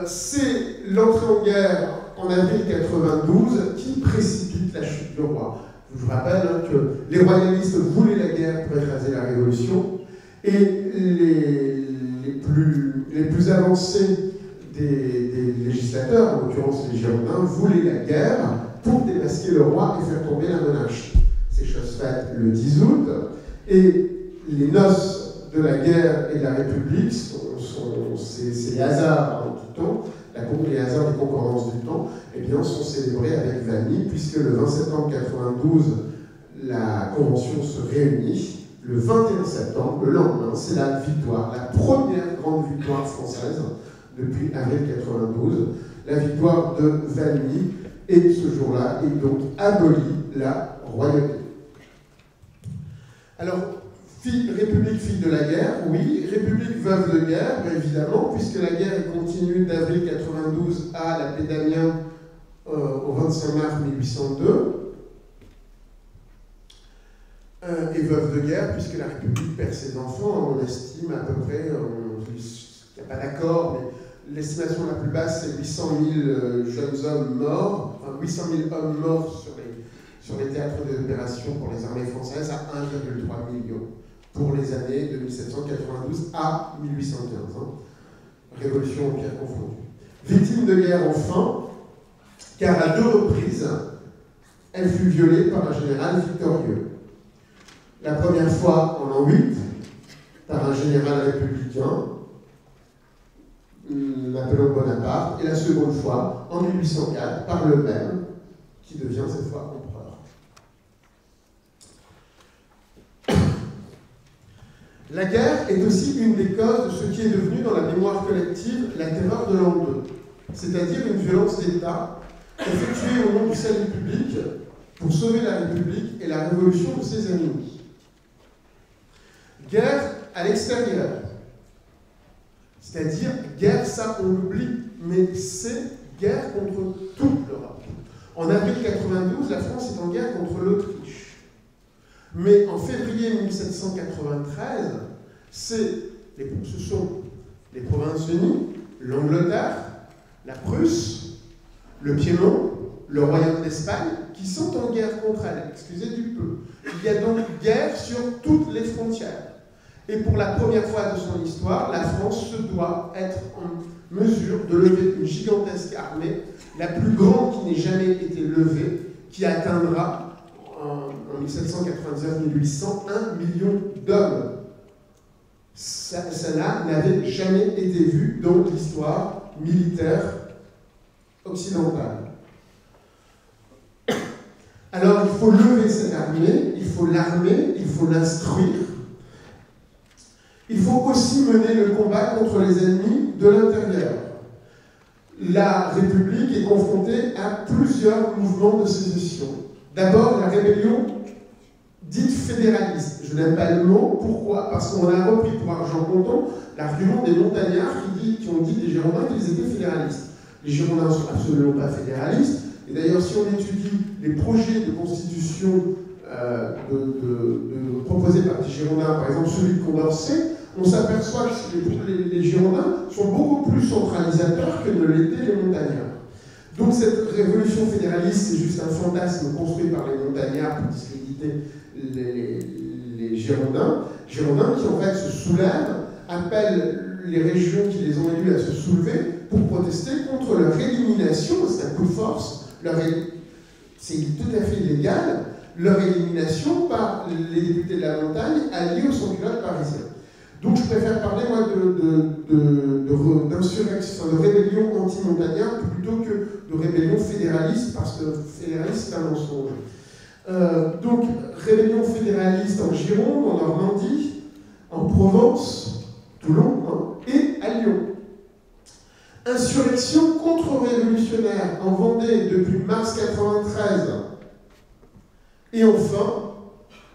Speaker 2: C'est l'entrée en guerre en avril 92 qui précipite la chute du roi. Je vous rappelle que les royalistes voulaient la guerre pour écraser la Révolution et les plus avancés des législateurs, en l'occurrence les Girondins, voulaient la guerre pour démasquer le roi et faire tomber la monarchie. C'est chose faite le 10 août et les noces de la guerre et de la République c'est les hasards du temps, les hasards des concordances du temps, eh bien, sont célébrés avec Valmy, puisque le 20 septembre 92, la Convention se réunit. Le 21 septembre, le lendemain, c'est la victoire, la première grande victoire française depuis avril 92, la victoire de Valmy, et ce jour-là, il donc abolit la royauté. Alors, République fille de la guerre, oui. République veuve de guerre, évidemment, puisque la guerre est continue d'avril 92 à la paix d'Amiens au 25 mars 1802. Et veuve de guerre, puisque la République perd ses enfants, on estime à peu près, il n'y a pas d'accord, mais l'estimation la plus basse, c'est 800 000 jeunes hommes morts, enfin 800 000 hommes morts sur les théâtres d'opération pour les armées françaises à 1,3 million. Pour les années de 1792 à 1815, Révolution empire confondue. Victime de guerre enfin, car à 2 reprises, elle fut violée par un général victorieux. La première fois en l'an 8, par un général républicain, Napoléon Bonaparte, et la seconde fois, en 1804, par le même, qui devient cette fois empereur. La guerre est aussi une des causes de ce qui est devenu dans la mémoire collective la terreur de l'an 2, c'est-à-dire une violence d'État effectuée au nom du salut public pour sauver la République et la révolution de ses ennemis. Guerre à l'extérieur. C'est-à-dire, guerre, ça on l'oublie, mais c'est guerre contre toute l'Europe. En avril 92, la France est en guerre contre l'Autriche. Mais en février 1793, ce sont les Provinces-Unies, l'Angleterre, la Prusse, le Piémont, le Royaume d'Espagne, qui sont en guerre contre elle. Excusez du peu. Il y a donc guerre sur toutes les frontières. Et pour la première fois de son histoire, la France se doit être en mesure de lever une gigantesque armée, la plus grande qui n'ait jamais été levée, qui atteindra en 1799-1800 1 million d'hommes. Cela n'avait jamais été vu dans l'histoire militaire occidentale. Alors il faut lever cette armée, il faut l'armer, il faut l'instruire. Il faut aussi mener le combat contre les ennemis de l'intérieur. La République est confrontée à plusieurs mouvements de sécession. D'abord, la rébellion dite fédéraliste. Je n'aime pas le mot. Pourquoi? Parce qu'on a repris pour argent comptant l'argument des montagnards qui ont dit des Girondins qu'ils étaient fédéralistes. Les Girondins ne sont absolument pas fédéralistes. Et d'ailleurs, si on étudie les projets de constitution proposés par les Girondins, par exemple celui de Condorcet, on s'aperçoit que les Girondins sont beaucoup plus centralisateurs que ne l'étaient les montagnards. Donc cette révolution fédéraliste, c'est juste un fantasme construit par les montagnards pour discréditer les Girondins. Girondins qui en fait se soulèvent, appellent les régions qui les ont élus à se soulever pour protester contre leur élimination, c'est un coup de force, c'est tout à fait illégal, leur élimination par les députés de la montagne alliés aux sans-culottes parisiens. Donc je préfère parler, moi, d'insurrection, de rébellion anti-montagnard plutôt que de rébellion fédéraliste, parce que fédéraliste, c'est un mensonge. Donc, rébellion fédéraliste en Gironde, en Normandie, en Provence, Toulon, et à Lyon. Insurrection contre-révolutionnaire en Vendée depuis mars 1993. Et enfin,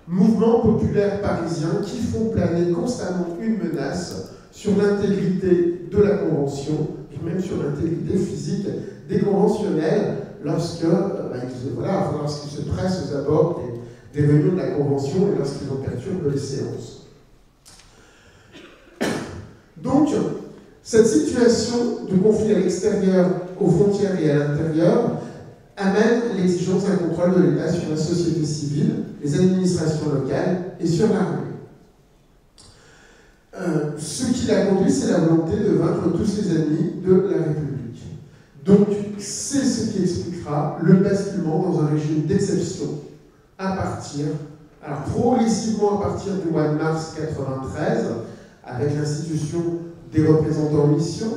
Speaker 2: mouvements populaires parisiens qui font planer constamment une menace sur l'intégrité de la Convention, et même sur l'intégrité physique des conventionnels, lorsqu'ils se pressent aux abords des réunions de la Convention et lorsqu'ils en perturbent les séances. Donc, cette situation de conflit à l'extérieur, aux frontières et à l'intérieur, amène l'exigence d'un contrôle de l'État sur la société civile, les administrations locales et sur l'armée. Ce qui l'a conduit, c'est la volonté de vaincre tous les ennemis de la République. Donc, c'est ce qui expliquera le basculement dans un régime d'exception progressivement à partir du mois de mars 1993, avec l'institution des représentants en mission,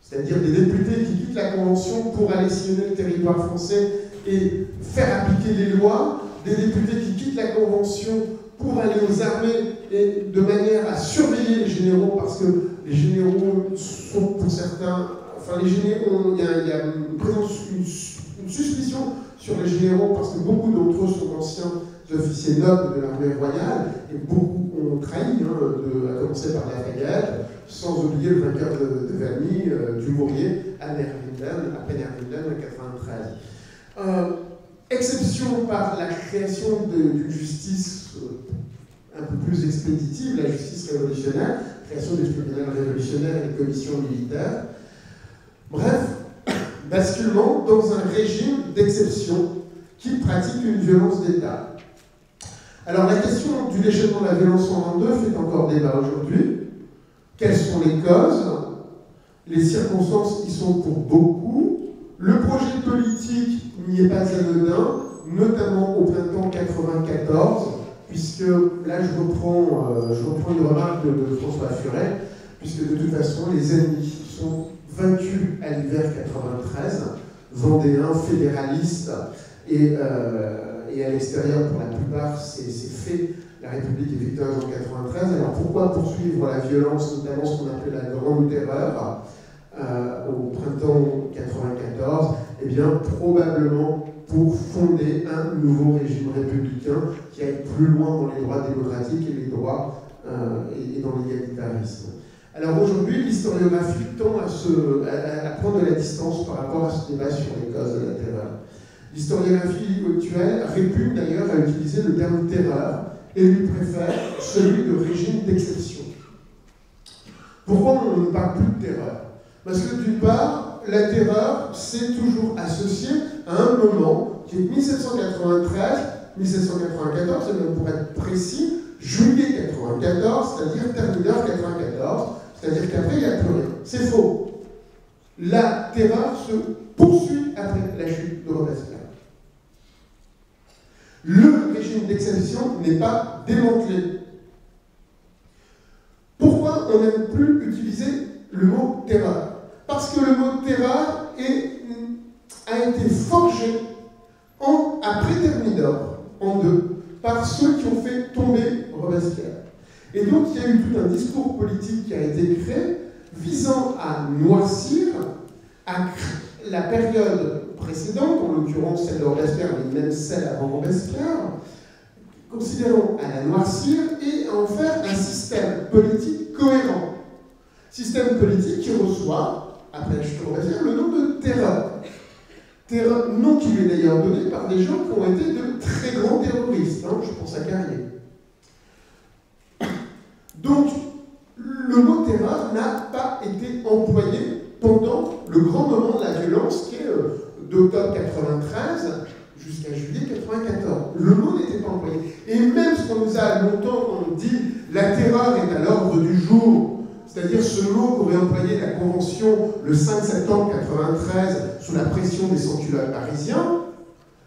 Speaker 2: c'est-à-dire des députés qui quittent la Convention pour aller sillonner le territoire français et faire appliquer les lois, des députés qui quittent la Convention pour aller aux armées et de manière à surveiller les généraux, parce que les généraux sont pour certains... Enfin, les généraux, il y a une suspicion sur les généraux parce que beaucoup d'entre eux sont anciens officiers nobles de l'armée royale et beaucoup ont trahi, à commencer par Lafayette, sans oublier le vainqueur de Valmy, Dumouriez, à Penerwinden en 1993. Exception par la création d'une justice un peu plus expéditive, la justice révolutionnaire, création des tribunaux révolutionnaires et des commissions militaires. Bref, basculement dans un régime d'exception qui pratique une violence d'État. Alors la question du déchaînement de la violence en 22 fait encore débat aujourd'hui. Quelles sont les causes? Les circonstances y sont pour beaucoup. Le projet politique n'y est pas anodin, notamment au printemps 1994, puisque là je reprends une remarque de François Furet, puisque de toute façon les ennemis sont vaincus à l'hiver 93, vendéens, fédéralistes, et à l'extérieur, pour la plupart, c'est fait. La République est victorieuse en 93. Alors pourquoi poursuivre la violence, notamment ce qu'on appelait la Grande Terreur, au printemps 94? Eh bien, probablement pour fonder un nouveau régime républicain qui aille plus loin dans les droits démocratiques et les droits et dans l'égalitarisme. Alors aujourd'hui, l'historiographie tend à prendre de la distance par rapport à ce débat sur les causes de la terreur. L'historiographie actuelle répugne d'ailleurs à utiliser le terme terreur et lui préfère celui de régime d'exception. Pourquoi on ne parle plus de terreur? Parce que d'une part, la terreur s'est toujours associée à un moment qui est 1793, 1794, et même pour être précis, juillet 94, c'est-à-dire Thermidor 94, c'est-à-dire qu'après il n'y a plus rien. C'est faux. La terreur se poursuit après la chute de Robespierre. Le régime d'exception n'est pas démantelé. Pourquoi on n'aime plus utiliser le mot terreur? Parce que le mot terreur a été forgé après Thermidor, en deux, par ceux qui ont fait tomber Robespierre. Et donc il y a eu tout un discours politique qui a été créé visant à noircir la période précédente, en l'occurrence celle de Robespierre, mais même celle avant Robespierre, considérant à la noircir et à en faire un système politique cohérent. Système politique qui reçoit, après la chute de Robespierre, le nom de terreur. Nom qui lui est d'ailleurs donné par des gens qui ont été de très grands terroristes, je pense à Carrier. Donc, le mot terreur n'a pas été employé pendant le grand moment de la violence qui est d'octobre 93 jusqu'à juillet 94. Le mot n'était pas employé. Et même ce qu'on nous a longtemps dit, la terreur est à l'ordre du jour, c'est-à-dire ce mot qu'aurait employé la Convention le 5 septembre 93 sous la pression des sans-culottes parisiens,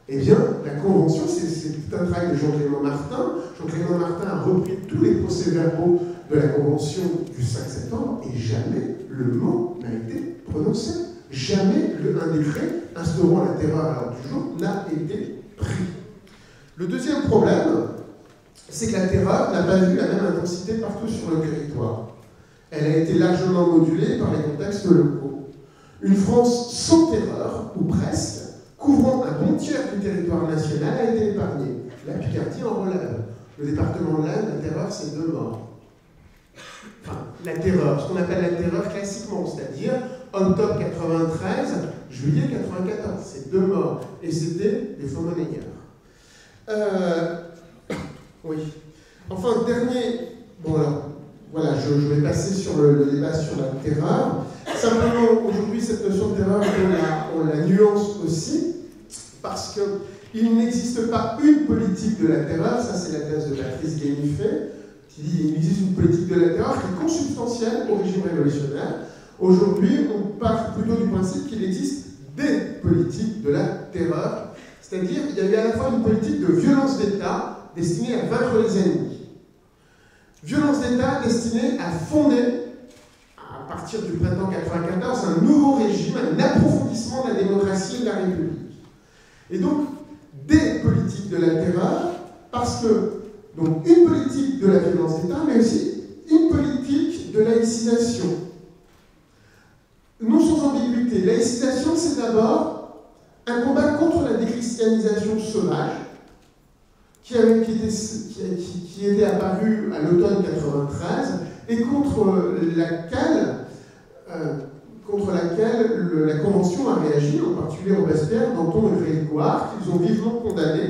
Speaker 2: eh bien, la Convention, c'est tout un travail de Jean-Clément Martin. Jean-Clément Martin a repris tous les procès-verbaux de la Convention du 5 septembre et jamais le mot n'a été prononcé. Jamais un décret instaurant la terreur à l'ordre du jour n'a été pris. Le deuxième problème, c'est que la terreur n'a pas eu la même intensité partout sur le territoire. Elle a été largement modulée par les contextes locaux. Une France sans terreur, ou presque, couvrant un bon tiers du territoire national, a été épargnée. La Picardie en relève. Le département de l'Aisne, la terreur, c'est 2 morts. Enfin, la terreur, ce qu'on appelle la terreur classiquement, c'est-à-dire octobre 93, juillet 94, c'est 2 morts. Et c'était des faux monnayeurs. Oui. Enfin, dernier... Bon alors, voilà, je vais passer sur le débat sur la terreur. Simplement, aujourd'hui, cette notion de terreur, on la nuance aussi, parce qu'il n'existe pas une politique de la terreur, ça c'est la thèse de Patrice Guénifet, qui dit qu'il existe une politique de la terreur qui est consubstantielle au régime révolutionnaire. Aujourd'hui, on part plutôt du principe qu'il existe des politiques de la terreur, c'est-à-dire qu'il y avait à la fois une politique de violence d'État destinée à vaincre les ennemis. Violence d'État destinée à fonder, à partir du printemps 1994, un nouveau régime, un approfondissement de la démocratie et de la République. Et donc, des politiques de la terreur, parce que, donc, une politique de la violence d'État, mais aussi une politique de laïcisation. Non sans ambiguïté. Laïcisation, c'est d'abord un combat contre la déchristianisation sauvage, qui était apparu à l'automne 93 et contre laquelle la Convention a réagi, en particulier Robespierre, Danton et Grégoire, qu'ils ont vivement condamné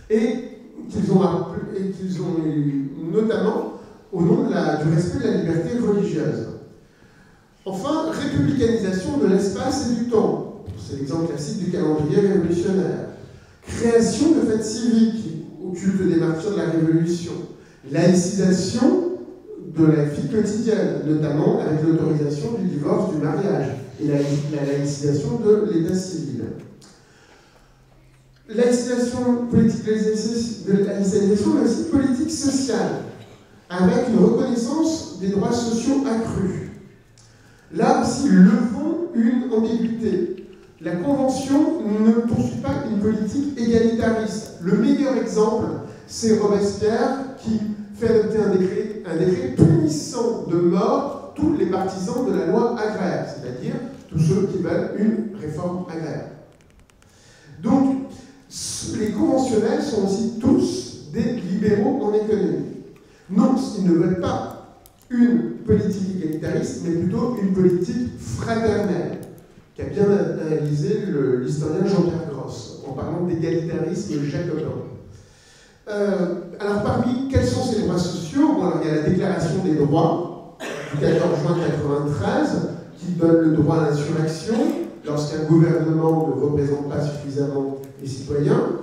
Speaker 2: et qu'ils ont eu notamment au nom du respect de la liberté religieuse. Enfin, républicanisation de l'espace et du temps. C'est l'exemple classique du calendrier révolutionnaire. Création de fêtes civiques au culte des martyrs de la Révolution. Laïcisation de la vie quotidienne, notamment avec l'autorisation du divorce, du mariage, et la laïcisation de l'état civil. Laïcisation, politique de laïcisation, mais aussi politique sociale, avec une reconnaissance des droits sociaux accrus. Là aussi, levons une ambiguïté. La Convention ne poursuit pas une politique égalitariste. Le meilleur exemple, c'est Robespierre qui fait adopter un décret punissant de mort tous les partisans de la loi agraire, c'est-à-dire tous ceux qui veulent une réforme agraire. Donc, les conventionnels sont aussi tous des libéraux en économie. Non, ils ne veulent pas une politique égalitariste, mais plutôt une politique fraternelle, qu'a bien analysé l'historien Jean-Pierre Gross, en parlant d'égalitarisme jacobin. Alors, quels sont ces droits sociaux? Bon, alors, il y a la Déclaration des droits du 14 juin 1993, qui donne le droit à l'insurrection lorsqu'un gouvernement ne représente pas suffisamment les citoyens,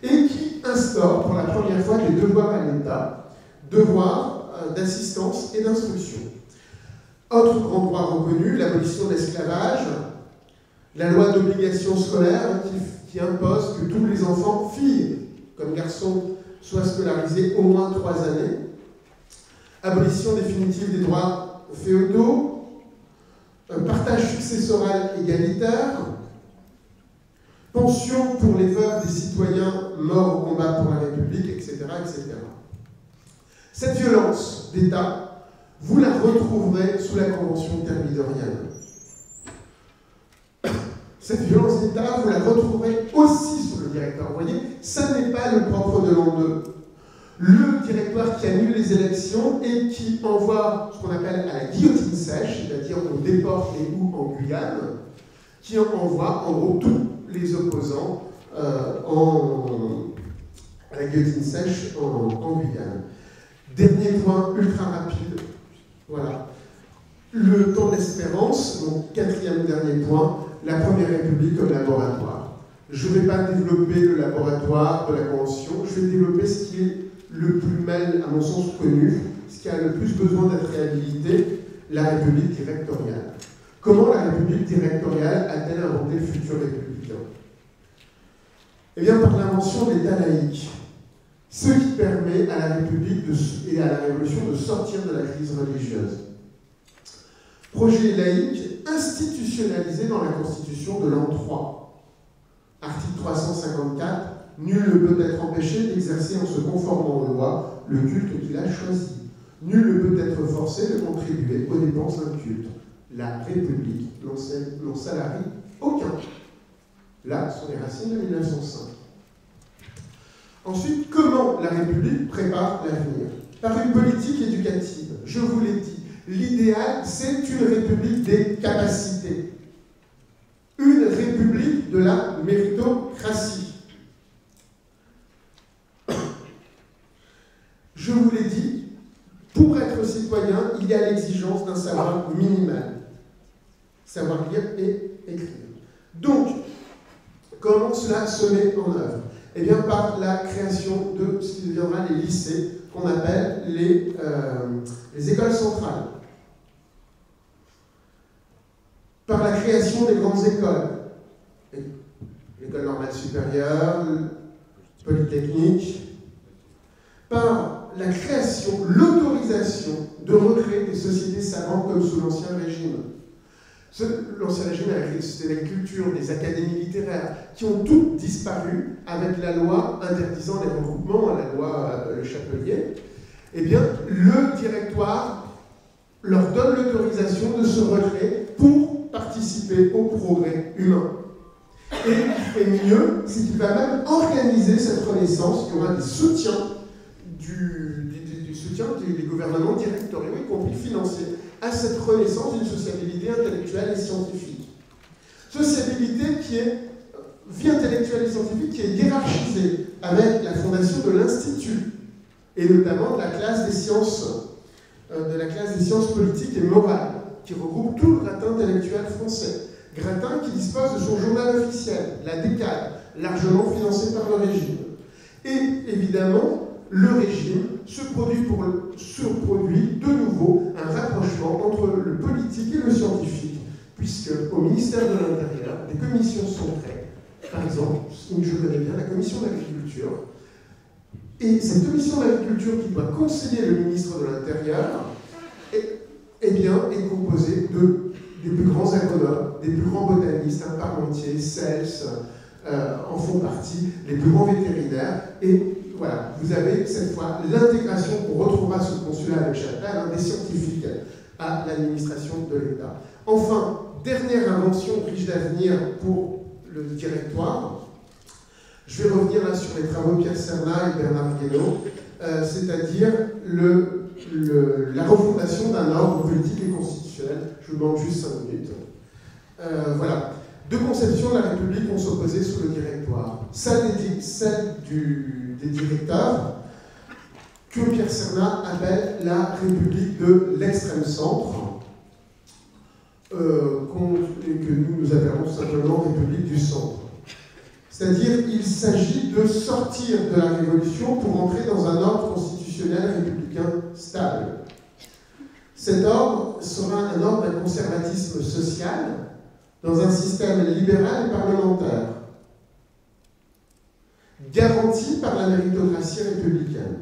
Speaker 2: et qui instaure pour la première fois des devoirs à l'État, devoirs d'assistance et d'instruction. Autre grand droit reconnu, l'abolition de l'esclavage, la loi d'obligation scolaire qui impose que tous les enfants, filles comme garçons, soient scolarisés au moins 3 années, abolition définitive des droits féodaux, un partage successoral égalitaire, pension pour les veuves des citoyens morts au combat pour la République, etc., etc. Cette violence d'État, vous la retrouverez sous la Convention thermidorienne. Cette violence d'État, vous la retrouverez aussi sous le directoire. Vous voyez, ça n'est pas le propre de l'an 2. Le directoire qui annule les élections et qui envoie ce qu'on appelle à la guillotine sèche, c'est-à-dire on déporte les houes en Guyane, qui envoie en gros tous les opposants à la guillotine sèche en Guyane. Dernier point ultra rapide, voilà. Le temps d'espérance, donc 4e dernier point, la Première République comme laboratoire. Je ne vais pas développer le laboratoire de la Convention, je vais développer ce qui est le plus mal, à mon sens, connu, ce qui a le plus besoin d'être réhabilité, la République directoriale. Comment la République directoriale a-t-elle inventé le futur républicain? Eh bien, par l'invention de l'État laïque, ce qui permet à la République et à la Révolution de sortir de la crise religieuse. Projet laïque institutionnalisé dans la Constitution de l'an 3. Article 354, nul ne peut être empêché d'exercer en se conformant aux lois le culte qu'il a choisi. Nul ne peut être forcé de contribuer aux dépenses d'un culte. La République n'en salarie aucun. Là sont les racines de 1905. Ensuite, comment la République prépare l'avenir? Par une politique éducative. Je vous l'ai dit, l'idéal, c'est une République des capacités. Une République de la méritocratie. Je vous l'ai dit, pour être citoyen, il y a l'exigence d'un savoir minimal. Savoir lire et écrire. Donc, comment cela se met en œuvre? Eh bien, par la création de ce qui deviendra les lycées, qu'on appelle les écoles centrales. Par la création des grandes écoles. L'école normale supérieure, polytechnique. Par la création, l'autorisation de recréer des sociétés savantes comme sous l'Ancien Régime. L'Ancien Régime a créé des sociétés d'agriculture, des académies littéraires, qui ont toutes disparu avec la loi interdisant les regroupements, la loi Le Chapelier. Eh bien, le directoire leur donne l'autorisation de se recréer pour participer au progrès humain. Et il fait mieux, c'est qu'il va même organiser cette renaissance, il y aura des soutiens des gouvernements territoriaux, y compris financiers, à cette renaissance d'une sociabilité intellectuelle et scientifique. Sociabilité vie intellectuelle et scientifique qui est hiérarchisée avec la fondation de l'Institut, et notamment de la classe des sciences politiques et morales, qui regroupe tout le gratin intellectuel français. Gratin qui dispose de son journal officiel, la Décade, largement financé par le régime. Et évidemment, le régime se produit de nouveau un rapprochement entre le politique et le scientifique, puisque au ministère de l'Intérieur, des commissions sont créées. Par exemple, je connais bien la commission d'agriculture. Et cette commission d'agriculture qui doit conseiller le ministre de l'Intérieur est composée des plus grands agronomes, des plus grands botanistes, Parmentier, Cels, en font partie, les plus grands vétérinaires. Et voilà, vous avez cette fois l'intégration qu'on retrouvera sous le consulat avec Chapelle, des scientifiques à l'administration de l'État. Enfin, dernière invention riche d'avenir pour le directoire. Je vais revenir là sur les travaux de Pierre Serna et Bernard Guénaud. c'est-à-dire la refondation d'un ordre politique et constitutionnel. Je vous demande juste 5 minutes. Voilà. Deux conceptions de la République vont s'opposer sous le Directoire. Celle des directeurs, que Pierre Cernat appelle la République de l'extrême centre, et que nous appellerons simplement République du centre. C'est-à-dire qu'il s'agit de sortir de la Révolution pour entrer dans un ordre constitutionnel républicain stable. Cet ordre sera un ordre d'un conservatisme social dans un système libéral et parlementaire, garanti par la méritocratie républicaine.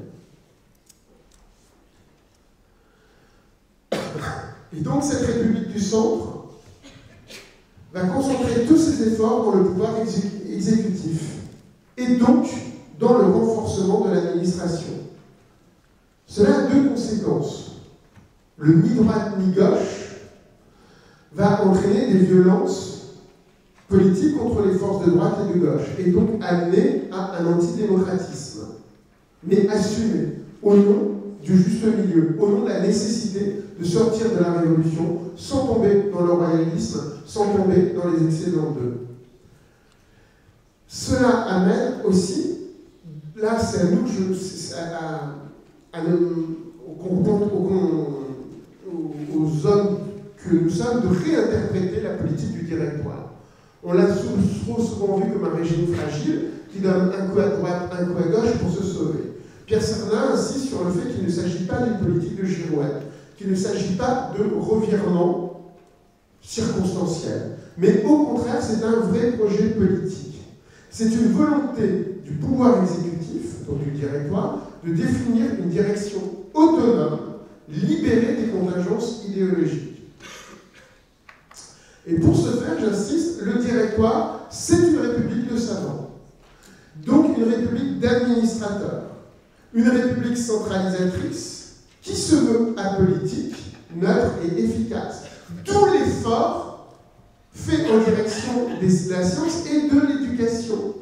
Speaker 2: Et donc cette République du centre va concentrer tous ses efforts dans le pouvoir exécutif et donc dans le renforcement de l'administration. Cela a deux conséquences. Le ni droite ni gauche va entraîner des violences politiques contre les forces de droite et de gauche et donc amener à un antidémocratisme, mais assumé au nom du juste milieu, au nom de la nécessité de sortir de la Révolution sans tomber dans le royalisme, sans tomber dans les excès de l'an 2. Cela amène aussi, là c'est à nous, aux hommes que nous sommes, de réinterpréter la politique du Directoire. On l'a trop souvent vu comme un régime fragile qui donne un coup à droite, un coup à gauche pour se sauver. Pierre Cernat insiste sur le fait qu'il ne s'agit pas d'une politique de girouette, qu'il ne s'agit pas de revirement circonstanciel, mais au contraire, c'est un vrai projet politique. C'est une volonté du pouvoir exécutif, donc du Directoire, de définir une direction autonome, libérée des contingences idéologiques. Et pour ce faire, j'insiste, le Directoire, c'est une république de savants, donc une république d'administrateurs. Une république centralisatrice qui se veut apolitique, neutre et efficace. D'où l'effort fait en direction de la science et de l'éducation.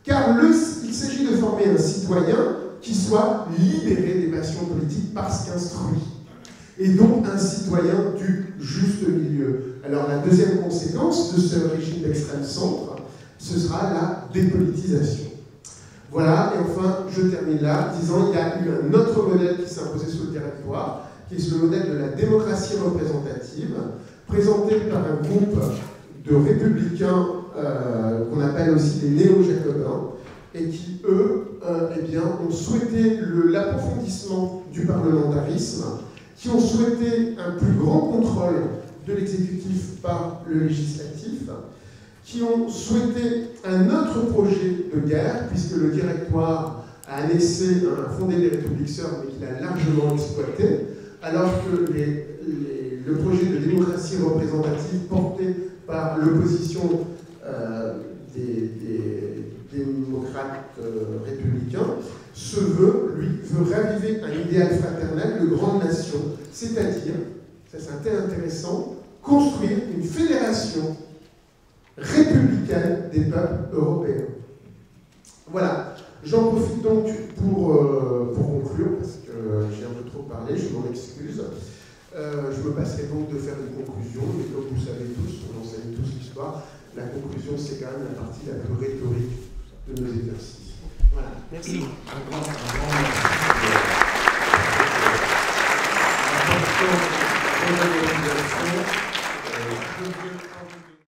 Speaker 2: Car il s'agit de former un citoyen qui soit libéré des passions politiques parce qu'instruit. Et donc un citoyen du juste milieu. Alors la deuxième conséquence de ce régime d'extrême centre, ce sera la dépolitisation. Voilà, et enfin, je termine là, disant qu'il y a eu un autre modèle qui s'est imposé sous le Directoire, qui est le modèle de la démocratie représentative, présenté par un groupe de républicains qu'on appelle aussi les néo-jacobins, et qui, eux, ont souhaité l'approfondissement du parlementarisme, qui ont souhaité un plus grand contrôle de l'exécutif par le législatif, qui ont souhaité un autre projet de guerre, puisque le Directoire a fondé des républiques sœurs, mais qu'il a largement exploité, alors que le projet de démocratie représentative porté par l'opposition des démocrates républicains veut raviver un idéal fraternel de grande nation, c'est-à-dire, ça c'est intéressant, construire une fédération républicaine des peuples européens. Voilà, j'en profite donc pour conclure, parce que j'ai un peu trop parlé, je m'en excuse. Je me passerai donc de faire une conclusion, mais comme vous savez tous, on enseigne tous l'histoire, la conclusion c'est quand même la partie la plus rhétorique de nos exercices. Voilà, merci. Un grand merci.